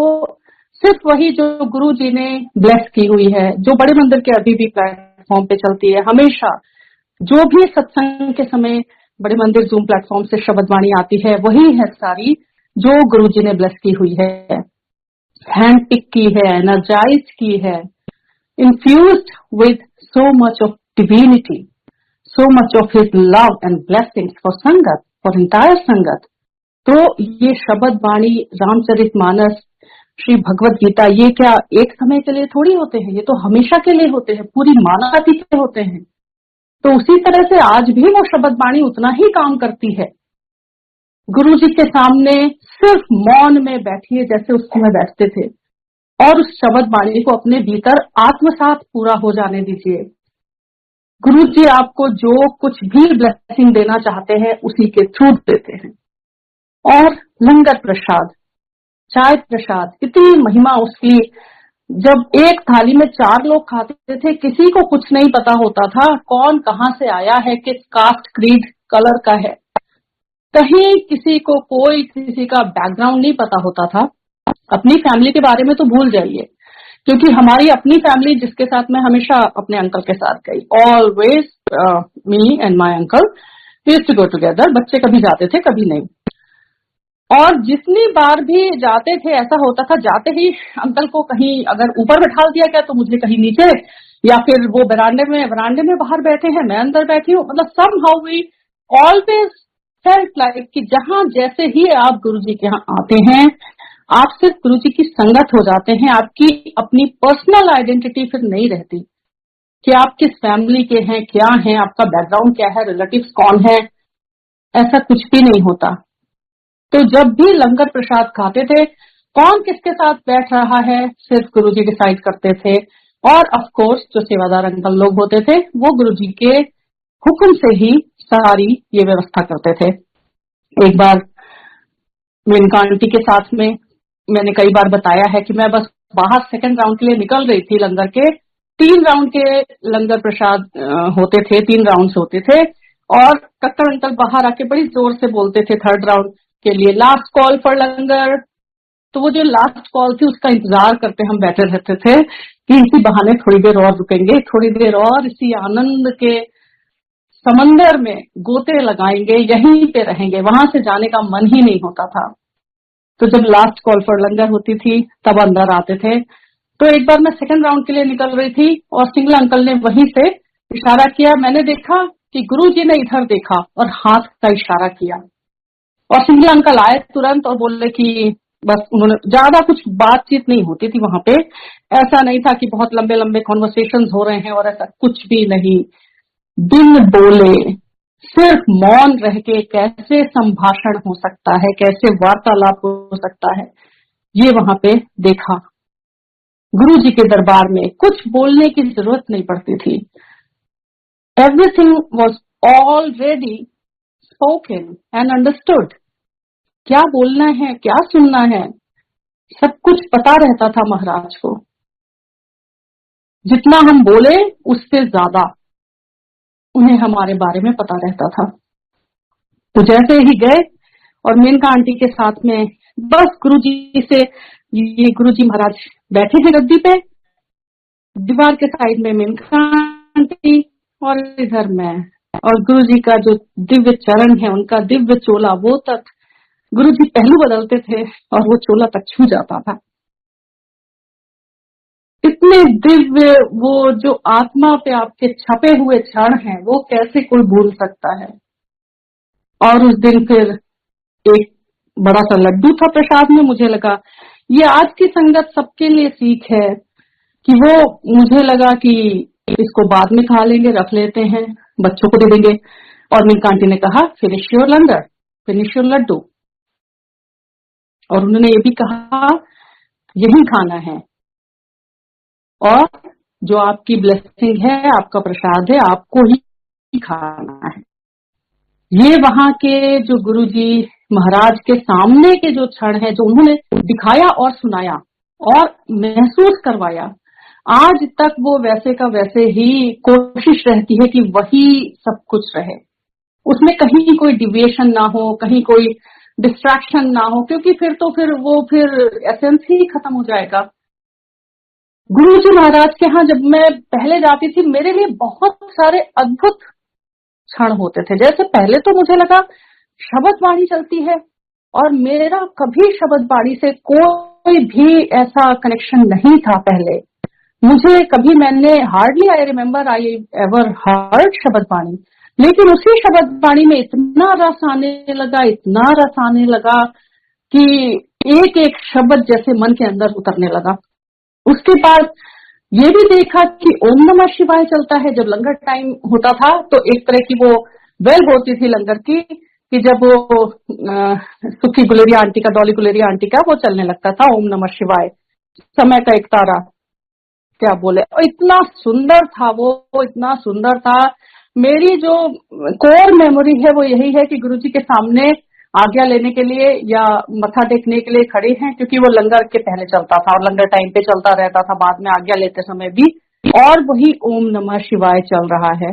सिर्फ वही जो गुरु जी ने ब्लेस की हुई है, जो बड़े मंदिर के अभी भी प्लेटफॉर्म पे चलती है। हमेशा जो भी सत्संग के समय बड़े मंदिर जूम प्लेटफॉर्म से शब्द वाणी आती है वही है सारी जो गुरु जी ने ब्लेस की हुई है, हैंड पिक की है, एनर्जाइज की है, infused with so much of divinity, so much of his love and blessings for संगत, for entire संगत। तो ये शब्द वाणी, रामचरितमानस, श्री भगवत गीता, ये क्या एक समय के लिए थोड़ी होते हैं, ये तो हमेशा के लिए होते हैं, पूरी मानवता के होते हैं। तो उसी तरह से आज भी वो शब्द वाणी उतना ही काम करती है। गुरु जी के सामने सिर्फ मौन में बैठिए जैसे उस समय बैठते थे, और उस शब्द वाणी को अपने भीतर आत्मसात पूरा हो जाने दीजिए। गुरु जी आपको जो कुछ भी ब्लेसिंग देना चाहते हैं उसी के थ्रू देते हैं। और लंगर प्रसाद, चाय प्रसाद, इतनी महिमा उसकी। जब एक थाली में 4 लोग खाते थे, किसी को कुछ नहीं पता होता था कौन कहाँ से आया है, किस कास्ट, क्रीड, कलर का है, कहीं किसी को कोई किसी का बैकग्राउंड नहीं पता होता था। अपनी फैमिली के बारे में तो भूल जाइए, क्योंकि हमारी अपनी फैमिली जिसके साथ मैं हमेशा अपने अंकल के साथ गई, always me and my uncle we used to go together. बच्चे कभी जाते थे कभी नहीं, और जितनी बार भी जाते थे ऐसा होता था जाते ही अंकल को कहीं अगर ऊपर बैठा दिया गया तो मुझे कहीं नीचे, या फिर वो बरामदे में बाहर बैठे हैं, मैं अंदर बैठी हूँ। मतलब somehow we always felt like कि जहां जैसे ही आप गुरु जी के यहाँ आते हैं आप सिर्फ गुरु जी की संगत हो जाते हैं। आपकी अपनी पर्सनल आइडेंटिटी फिर नहीं रहती कि आप किस फैमिली के हैं, क्या हैं, आपका बैकग्राउंड क्या है, रिलेटिव्स कौन है, ऐसा कुछ भी नहीं होता। तो जब भी लंगर प्रसाद खाते थे कौन किसके साथ बैठ रहा है सिर्फ गुरु जी डिसाइड करते थे, और ऑफ कोर्स जो सेवादार अंकल लोग होते थे वो गुरु जी के हुक्म से ही सारी ये व्यवस्था करते थे। एक बार मेनका आंटी के साथ में मैंने कई बार बताया है कि मैं बस बाहर सेकंड राउंड के लिए निकल रही थी लंगर के। 3 राउंड के लंगर प्रसाद होते थे, 3 राउंड होते थे, और कक्कड़ अंकल बाहर आके बड़ी जोर से बोलते थे थर्ड राउंड के लिए, लास्ट कॉल फॉर लंगर। तो वो जो लास्ट कॉल थी उसका इंतजार करते हम बैठे रहते थे कि इसी बहाने थोड़ी देर और रुकेंगे, थोड़ी देर और इसी आनंद के समंदर में गोते लगाएंगे, यहीं पे रहेंगे, वहां से जाने का मन ही नहीं होता था। तो जब लास्ट कॉल फॉर लंगर होती थी तब अंदर आते थे। तो एक बार मैं सेकंड राउंड के लिए निकल रही थी और सिंगला अंकल ने वहीं से इशारा किया। मैंने देखा कि गुरु जी ने इधर देखा और हाथ का इशारा किया, और सिंगला अंकल आए तुरंत और बोले कि बस उन्होंने, ज्यादा कुछ बातचीत नहीं होती थी वहां पे, ऐसा नहीं था कि बहुत लंबे लंबे कॉन्वर्सेशंस हो रहे हैं, और ऐसा कुछ भी नहीं। बिन बोले सिर्फ मौन रह के कैसे संभाषण हो सकता है, कैसे वार्तालाप हो सकता है, ये वहां पे देखा। गुरु जी के दरबार में कुछ बोलने की जरूरत नहीं पड़ती थी, everything was already spoken and understood. क्या बोलना है, क्या सुनना है, सब कुछ पता रहता था महाराज को। जितना हम बोले उससे ज्यादा उन्हें हमारे बारे में पता रहता था। तो जैसे ही गए और मेनका आंटी के साथ में बस गुरुजी से, ये गुरुजी महाराज बैठे हैं गद्दी पे, दीवार के साइड में मेनका आंटी और इधर मैं, और गुरुजी का जो दिव्य चरण है, उनका दिव्य चोला, वो तक गुरुजी पहलू बदलते थे और वो चोला तक छू जाता था। इतने दिव्य वो जो आत्मा पे आपके छपे हुए क्षण हैं, वो कैसे कोई भूल सकता है। और उस दिन फिर एक बड़ा सा लड्डू था प्रसाद में। मुझे लगा ये आज की संगत सबके लिए सीख है कि वो, मुझे लगा कि इसको बाद में खा लेंगे, रख लेते हैं, बच्चों को दे देंगे। और मेरी आंटी ने कहा finish your langar, finish your laddoo. और उन्होंने ये भी कहा यही खाना है, और जो आपकी ब्लेसिंग है, आपका प्रसाद है, आपको ही खाना है। ये वहां के जो गुरुजी महाराज के सामने के जो क्षण है, जो उन्होंने दिखाया और सुनाया और महसूस करवाया, आज तक वो वैसे का वैसे ही कोशिश रहती है कि वही सब कुछ रहे, उसमें कहीं कोई डिविएशन ना हो, कहीं कोई डिस्ट्रैक्शन ना हो, क्योंकि फिर एसेंस ही खत्म हो जाएगा। गुरुजी महाराज के यहाँ जब मैं पहले जाती थी, मेरे लिए बहुत सारे अद्भुत क्षण होते थे। जैसे पहले तो मुझे लगा शब्द वाणी चलती है, और मेरा कभी शब्द वाणी से कोई भी ऐसा कनेक्शन नहीं था पहले। मुझे कभी, मैंने hardly I remember I ever heard शब्द वाणी, लेकिन उसी शब्द वाणी में इतना रस आने लगा, इतना रस आने लगा कि एक एक शब्द जैसे मन के अंदर उतरने लगा। उसके बाद ये भी देखा कि ओम नमः शिवाय चलता है। जब लंगर टाइम होता था तो एक तरह की वो वेल होती थी लंगर की, कि जब वो सुखी गुलेरिया आंटी का, डॉली गुलेरिया आंटी का वो चलने लगता था ओम नमः शिवाय, समय का एक तारा, क्या बोले, और इतना सुंदर था वो, इतना सुंदर था। मेरी जो कोर मेमोरी है वो यही है कि गुरुजी के सामने आज्ञा लेने के लिए या मत्था टेकने के लिए खड़े हैं, क्योंकि वो लंगर के पहले चलता था और लंगर टाइम पे चलता रहता था, बाद में आज्ञा लेते समय भी, और वही ओम नमः शिवाय चल रहा है।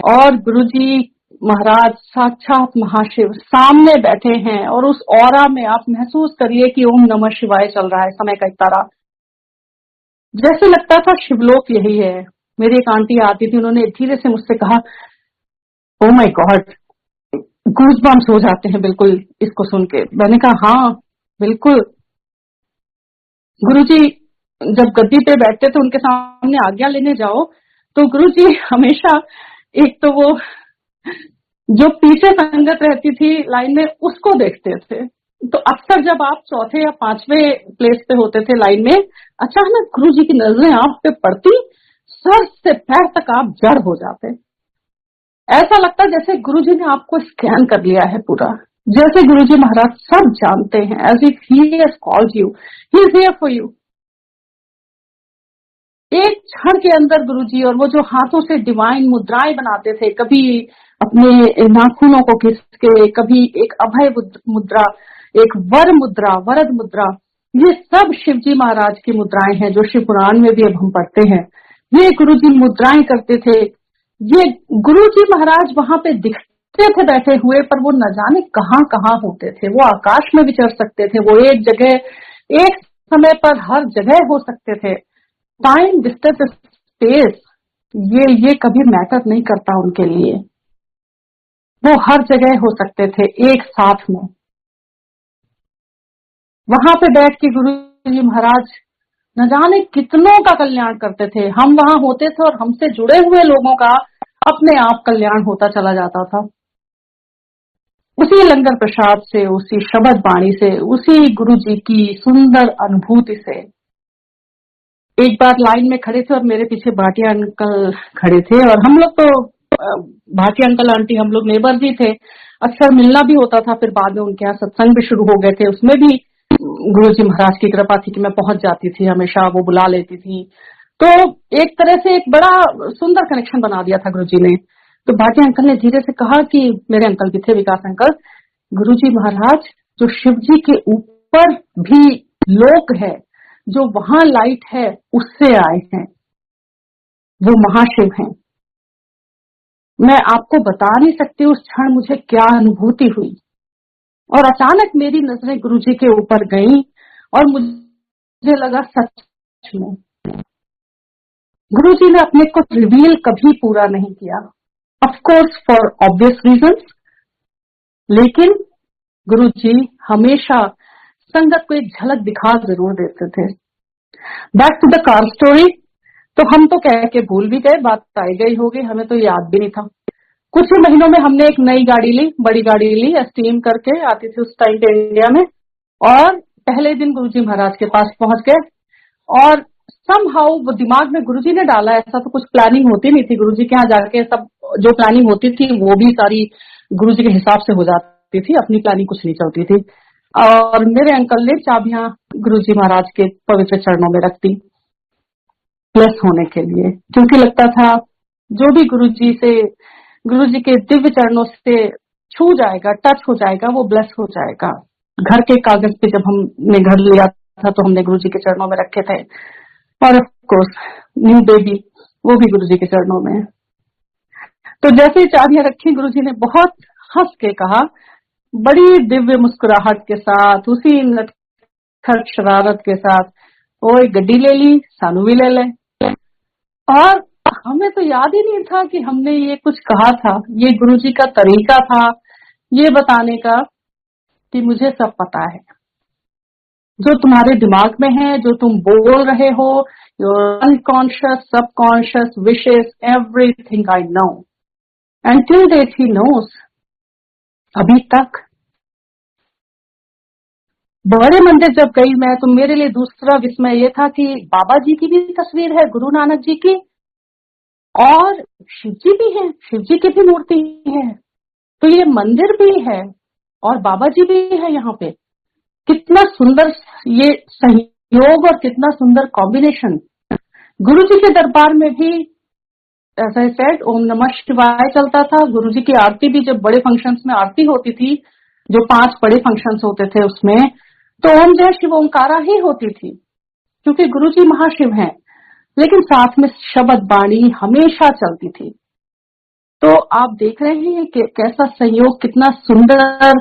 और गुरुजी महाराज साक्षात महाशिव सामने बैठे हैं, और उस ऑरा में आप महसूस करिए कि ओम नमः शिवाय चल रहा है, समय का एक तारा। जैसे लगता था शिवलोक यही है। मेरी एक आंटी आती थी, उन्होंने धीरे से मुझसे कहा, ओ माय गॉड, गूज़बम्स हो जाते हैं बिल्कुल इसको सुन के। मैंने कहा हाँ बिल्कुल। गुरुजी जब गद्दी पे बैठते थे, उनके सामने आज्ञा लेने जाओ तो गुरुजी हमेशा, एक तो वो जो पीछे संगत रहती थी लाइन में, उसको देखते थे। तो अक्सर जब आप चौथे या पांचवें प्लेस पे होते थे लाइन में, अचानक गुरुजी की नजरें आप पे पड़ती, सर से पैर तक आप जड़ हो जाते। ऐसा लगता जैसे गुरुजी ने आपको स्कैन कर लिया है पूरा, जैसे गुरुजी महाराज सब जानते हैं, as if he has called you, he is here for you. एक क्षण के अंदर गुरुजी, और वो जो हाथों से डिवाइन मुद्राएं बनाते थे, कभी अपने नाखूनों को खींच के, कभी एक अभय मुद्रा, एक वर मुद्रा, वरद मुद्रा, ये सब शिवजी महाराज की मुद्राएं हैं जो शिव पुराण में भी अब हम पढ़ते हैं। ये गुरुजी मुद्राएं करते थे। ये गुरुजी महाराज वहां पे दिखते थे बैठे हुए, पर वो न जाने कहां कहां होते थे। वो आकाश में विचर सकते थे, वो एक जगह, एक समय पर हर जगह हो सकते थे। टाइम, डिस्टेंस, स्पेस, ये कभी मैटर नहीं करता उनके लिए। वो हर जगह हो सकते थे एक साथ में। वहां पे बैठ के गुरुजी महाराज न जाने कितनों का कल्याण करते थे। हम वहां होते थे और हमसे जुड़े हुए लोगों का अपने आप कल्याण होता चला जाता था, उसी लंगर प्रसाद से, उसी शब्द वाणी से, उसी गुरुजी की सुंदर अनुभूति से। एक बार लाइन में खड़े थे और मेरे पीछे भाटिया अंकल खड़े थे, और हम लोग तो भाटिया अंकल आंटी, हम लोग नेबर भी थे, अक्सर मिलना भी होता था। फिर बाद में उनके यहाँ सत्संग भी शुरू हो गए थे, उसमें भी गुरुजी महाराज की कृपा थी कि मैं पहुंच जाती थी, हमेशा वो बुला लेती थी। तो एक तरह से एक बड़ा सुंदर कनेक्शन बना दिया था गुरुजी ने। तो भाटिया अंकल ने धीरे से कहा कि, मेरे अंकल भी थे, विकास अंकल, गुरुजी महाराज जो शिव जी के ऊपर भी लोक है, जो वहां लाइट है, उससे आए हैं, वो महाशिव हैं। मैं आपको बता नहीं सकती उस क्षण मुझे क्या अनुभूति हुई। और अचानक मेरी नजरें गुरुजी के ऊपर गईं और मुझे लगा सच में गुरुजी ने अपने को रिवील कभी पूरा नहीं किया, of course for obvious reasons, लेकिन गुरुजी हमेशा संगत को एक झलक दिखा जरूर देते थे। Back to the car story. तो हम तो कह के भूल भी गए, बात आई गई होगी, हमें तो याद भी नहीं था। कुछ ही महीनों में हमने एक नई गाड़ी ली, बड़ी गाड़ी ली, एस्टीम करके आती थी उस टाइम पे इंडिया में। और पहले दिन गुरुजी महाराज के पास पहुंच गए और समहाउ वो दिमाग में गुरुजी ने डाला, ऐसा तो कुछ प्लानिंग होती नहीं थी। गुरुजी के यहाँ जाके सब जो प्लानिंग होती थी वो भी सारी गुरुजी के हिसाब से हो जाती थी, अपनी प्लानिंग कुछ नहीं चलती थी। और मेरे अंकल ने चाबियां गुरुजी महाराज के पवित्र चरणों में रख दी ब्लेस होने के लिए, क्योंकि लगता था जो भी गुरुजी के दिव्य चरणों से छू जाएगा, टच हो जाएगा, वो ब्लेस हो जाएगा। घर के कागज पे जब हमने घर लिया था तो हमने गुरुजी के चरणों में रखे थे, और ऑफ कोर्स न्यू बेबी वो भी गुरुजी के चरणों में। तो जैसे ही चाबियां रखी, गुरुजी ने बहुत हंस के कहा, बड़ी दिव्य मुस्कुराहट के साथ, उसी नटखट शरारत के साथ, ओए गड्डी ले ली, सानू भी ले ले। और हमें तो याद ही नहीं था कि हमने ये कुछ कहा था। ये गुरुजी का तरीका था ये बताने का कि मुझे सब पता है, जो तुम्हारे दिमाग में है, जो तुम बोल रहे हो, your unconscious, subconscious wishes, everything I know, and till date he knows. अभी तक बड़े मंदिर जब गई मैं, तो मेरे लिए दूसरा विस्मय ये था कि बाबा जी की भी तस्वीर है, गुरु नानक जी की, और शिव जी भी है, शिव जी की भी मूर्ति है। तो ये मंदिर भी है और बाबा जी भी है यहाँ पे। कितना सुंदर ये सहयोग और कितना सुंदर कॉम्बिनेशन। गुरु जी के दरबार में भी ऐसा ही सेड ओम नमः शिवाय चलता था। गुरु जी की आरती भी, जब बड़े फंक्शंस में आरती होती थी, जो 5 बड़े फंक्शंस होते थे उसमें, तो ओम जय शिव ओमकारा ही होती थी, क्योंकि गुरु जी महाशिव हैं। लेकिन साथ में शब्द बाणी हमेशा चलती थी। तो आप देख रहे हैं कि कैसा सहयोग, कितना सुंदर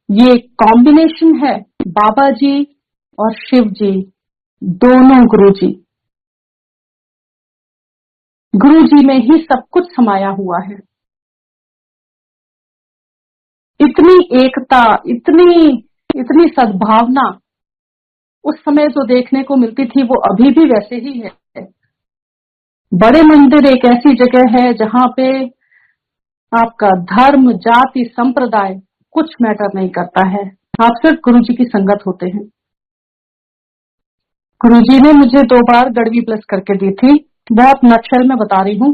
ये कॉम्बिनेशन है, बाबा जी और शिव जी, दोनों गुरु जी में ही सब कुछ समाया हुआ है। इतनी एकता, इतनी सद्भावना उस समय जो देखने को मिलती थी वो अभी भी वैसे ही है। बड़े मंदिर एक ऐसी जगह है जहां पे आपका धर्म, जाति, संप्रदाय कुछ मैटर नहीं करता है, आप सिर्फ गुरुजी की संगत होते हैं। गुरुजी ने मुझे 2 बार गड़वी ब्लेस करके दी थी, बहुत नक्शल में बता रही हूँ,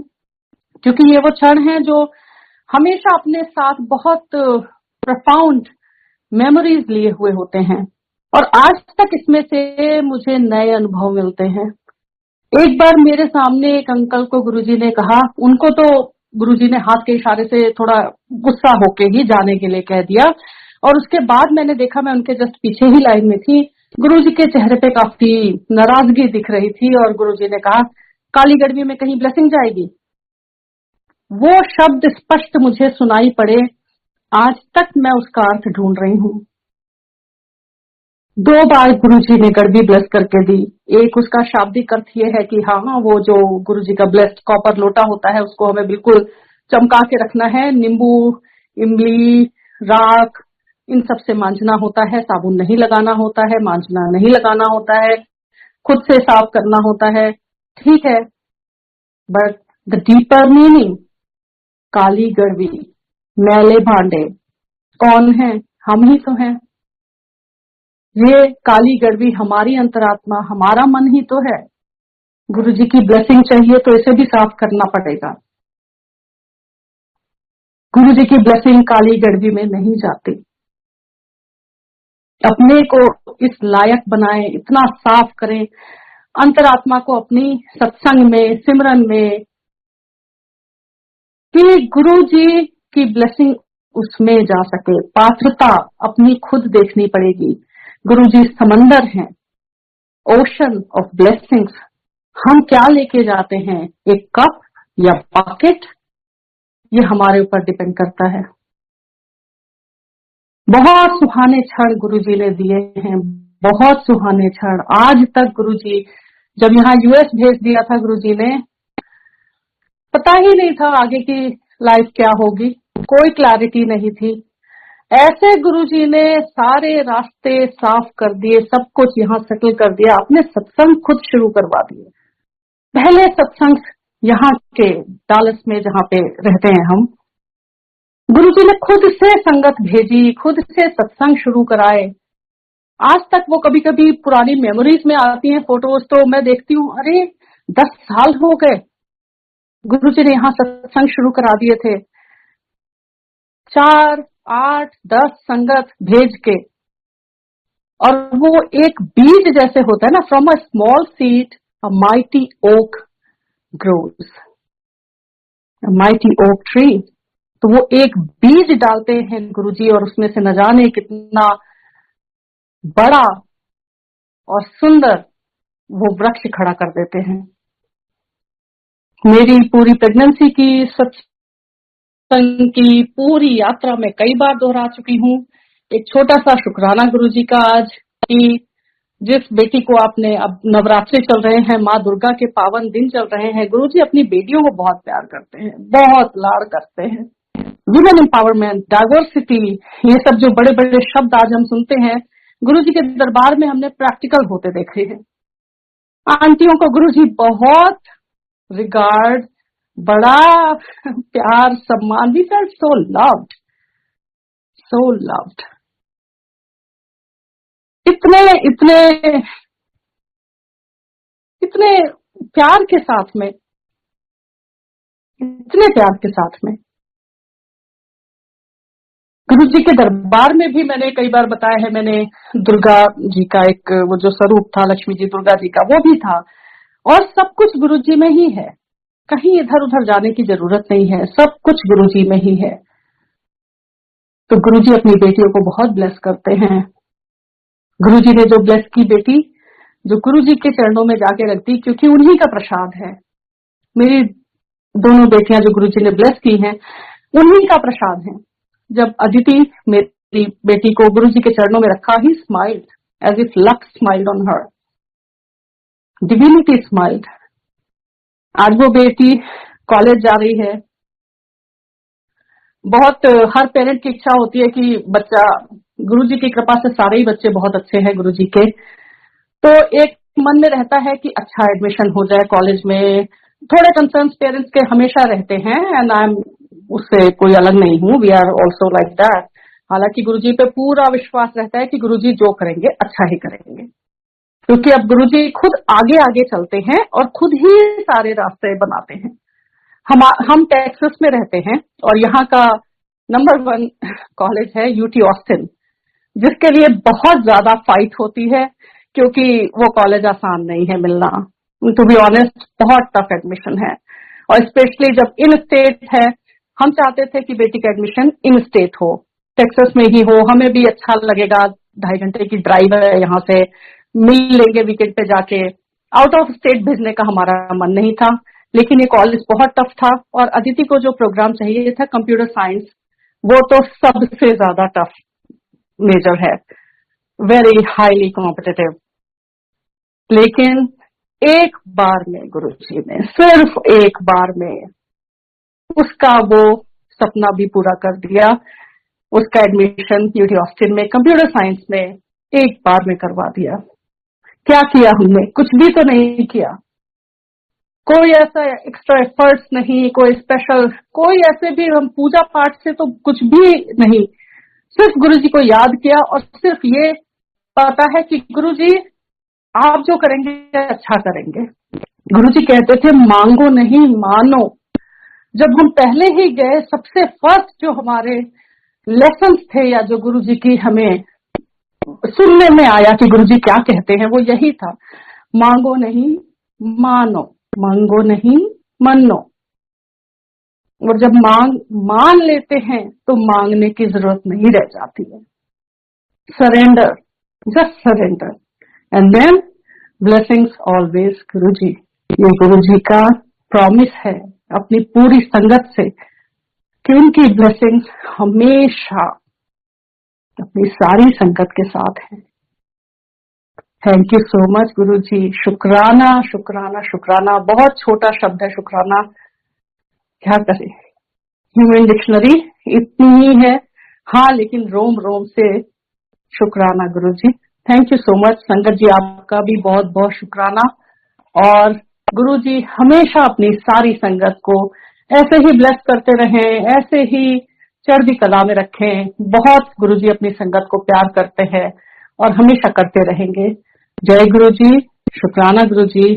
क्योंकि ये वो क्षण है जो हमेशा अपने साथ बहुत प्रोफाउंड मेमोरीज लिए हुए होते हैं, और आज तक इसमें से मुझे नए अनुभव मिलते हैं। एक बार मेरे सामने एक अंकल को गुरुजी ने कहा, उनको तो गुरुजी ने हाथ के इशारे से थोड़ा गुस्सा होके ही जाने के लिए कह दिया, और उसके बाद मैंने देखा, मैं उनके जस्ट पीछे ही लाइन में थी, गुरुजी के चेहरे पे काफी नाराजगी दिख रही थी, और गुरुजी ने कहा, काली गड़वी में कहीं ब्लेसिंग जाएगी। वो शब्द स्पष्ट मुझे सुनाई पड़े, आज तक मैं उसका अर्थ ढूंढ रही हूँ। 2 बार गुरुजी ने गड़वी ब्लेस करके दी। एक उसका शाब्दिक अर्थ ये है कि हाँ, वो जो गुरुजी का ब्लेस्ड कॉपर लोटा होता है उसको हमें बिल्कुल चमका के रखना है, नींबू, इमली, राख, इन सब से मांजना होता है, साबुन नहीं लगाना होता है, मांजना नहीं लगाना होता है, खुद से साफ करना होता है, ठीक है, बट द डीपर मीनिंग, काली गड़वी, मैले भांडे, कौन है? हम ही तो हैं। ये काली गड़वी हमारी अंतरात्मा, हमारा मन ही तो है। गुरुजी की ब्लेसिंग चाहिए तो इसे भी साफ करना पड़ेगा। गुरुजी की ब्लेसिंग काली गड़वी में नहीं जाती। अपने को इस लायक बनाएं, इतना साफ करें अंतरात्मा को अपनी सत्संग में, सिमरन में, कि गुरुजी की ब्लेसिंग उसमें जा सके। पात्रता अपनी खुद देखनी पड़ेगी। गुरुजी समंदर हैं, ओशन ऑफ ब्लेसिंग्स। हम क्या लेके जाते हैं, एक कप या बकेट, ये हमारे ऊपर डिपेंड करता है। बहुत सुहाने क्षण गुरुजी ने दिए हैं, बहुत सुहाने क्षण। आज तक गुरुजी, जब यहाँ यूएस भेज दिया था गुरुजी ने, पता ही नहीं था आगे की लाइफ क्या होगी, कोई क्लैरिटी नहीं थी। ऐसे गुरुजी ने सारे रास्ते साफ कर दिए, सब कुछ यहाँ सेटल कर दिया, अपने सत्संग खुद शुरू करवा दिए। पहले सत्संग यहाँ के डालस में जहाँ पे रहते हैं हम, गुरुजी ने खुद से संगत भेजी, खुद से सत्संग शुरू कराए। आज तक वो कभी कभी पुरानी मेमोरीज में आती हैं फोटोज, तो मैं देखती हूँ, अरे 10 साल हो गए गुरुजी ने यहाँ सत्संग शुरू करा दिए थे। 4, 8, 10 संगत भेज के, और वो एक बीज जैसे होता है ना, from a small seed a mighty oak grows, a mighty oak tree. तो वो एक बीज डालते हैं गुरुजी, और उसमें से न जाने कितना बड़ा और सुंदर वो वृक्ष खड़ा कर देते हैं। मेरी पूरी प्रेगनेंसी की, सत्संग की पूरी यात्रा में कई बार दोहरा चुकी हूँ। एक छोटा सा शुक्राना गुरुजी का आज, कि जिस बेटी को आपने, अब नवरात्रि चल रहे हैं, माँ दुर्गा के पावन दिन चल रहे हैं, गुरुजी अपनी बेटियों को बहुत प्यार करते हैं, बहुत लाड़ करते हैं। वुमेन एम्पावरमेंट, डाइवर्सिटी, ये सब जो बड़े बड़े शब्द आज हम सुनते हैं, गुरुजी के दरबार में हमने प्रैक्टिकल होते देखे हैं। आंटियों को गुरुजी बहुत रिगार्ड, बड़ा प्यार, सम्मान, we felt so loved, so loved. इतने इतने इतने प्यार के साथ में, इतने प्यार के साथ में गुरुजी के दरबार में भी मैंने कई बार बताया है, मैंने दुर्गा जी का एक वो जो स्वरूप था, लक्ष्मी जी दुर्गा जी का, वो भी था। और सब कुछ गुरुजी में ही है, कहीं इधर उधर जाने की जरूरत नहीं है, सब कुछ गुरुजी में ही है। तो गुरुजी अपनी बेटियों को बहुत ब्लेस करते हैं। गुरुजी ने जो ब्लेस की बेटी, जो गुरुजी के चरणों में जाके रखती, क्योंकि उन्हीं का प्रसाद है। मेरी दोनों बेटियां जो गुरुजी ने ब्लेस की हैं, उन्हीं का प्रसाद है। जब अदिति मेरी बेटी को गुरुजी के चरणों में रखा, he smiled as if luck smiled on her, divinity smiled. आज वो बेटी कॉलेज जा रही है। बहुत हर पेरेंट की इच्छा होती है कि बच्चा, गुरुजी की कृपा से सारे ही बच्चे बहुत अच्छे हैं गुरुजी के, तो एक मन में रहता है कि अच्छा एडमिशन हो जाए कॉलेज में। थोड़े कंसर्न्स पेरेंट्स के हमेशा रहते हैं, एंड आई एम उससे कोई अलग नहीं हूँ, we are also like that. हालांकि गुरुजी पे पूरा विश्वास रहता है कि गुरुजी जो करेंगे अच्छा ही करेंगे, क्योंकि अब गुरुजी खुद आगे आगे चलते हैं और खुद ही सारे रास्ते बनाते हैं। हम टेक्सास में रहते हैं, और यहाँ का नंबर 1 कॉलेज है यूटी ऑस्टिन, जिसके लिए बहुत ज्यादा फाइट होती है, क्योंकि वो कॉलेज आसान नहीं है मिलना। टू बी ऑनेस्ट, बहुत टफ एडमिशन है, और स्पेशली जब इन स्टेट है। हम चाहते थे कि बेटी का एडमिशन इन स्टेट हो, टेक्सास में ही हो, हमें भी अच्छा लगेगा। 2.5 घंटे की ड्राइव है यहाँ से, मिल लेंगे वीकेंड पे जाके। आउट ऑफ स्टेट भेजने का हमारा मन नहीं था, लेकिन ये कॉलेज बहुत टफ था। और अदिति को जो प्रोग्राम चाहिए था कंप्यूटर साइंस, वो तो सबसे ज्यादा टफ मेजर है, वेरी हाईली कॉम्पिटिटिव। लेकिन एक बार में गुरुजी ने, सिर्फ एक बार में उसका वो सपना भी पूरा कर दिया। उसका एडमिशन यूटी ऑस्टिन में कंप्यूटर साइंस में एक बार में करवा दिया। क्या किया हमने? कुछ भी तो नहीं किया, कोई ऐसा एक्स्ट्रा एफर्ट्स नहीं, कोई स्पेशल, कोई ऐसे भी हम पूजा पाठ से तो कुछ भी नहीं। सिर्फ गुरुजी को याद किया, और सिर्फ ये पता है कि गुरुजी आप जो करेंगे अच्छा करेंगे। गुरुजी कहते थे मांगो नहीं मानो। जब हम पहले ही गए, सबसे फर्स्ट जो हमारे लेसन्स थे, या जो गुरुजी की हमें सुनने में आया कि गुरुजी क्या कहते हैं, वो यही था, मांगो नहीं मानो, मांगो नहीं मनो। और जब मान लेते हैं तो मांगने की जरूरत नहीं रह जाती है। Surrender, just surrender, and then blessings always. Guru ji, ये गुरु जी का प्रॉमिस है अपनी पूरी संगत से कि उनकी ब्लेसिंग्स हमेशा अपनी सारी संगत के साथ है। थैंक यू सो मच गुरु जी। शुक्राना शुक्राना शुक्राना, बहुत छोटा शब्द है शुक्राना, क्या करें, ह्यूमन डिक्शनरी इतनी ही है। हाँ, लेकिन रोम रोम से शुक्राना गुरु जी। थैंक यू सो मच संगत जी, आपका भी बहुत बहुत शुक्राना। और गुरु जी हमेशा अपनी सारी संगत को ऐसे ही ब्लेस करते रहें, ऐसे ही चढ़ती कला में रखें। बहुत गुरु जी अपनी संगत को प्यार करते हैं और हमेशा करते रहेंगे। जय गुरु जी, शुक्राना गुरु जी।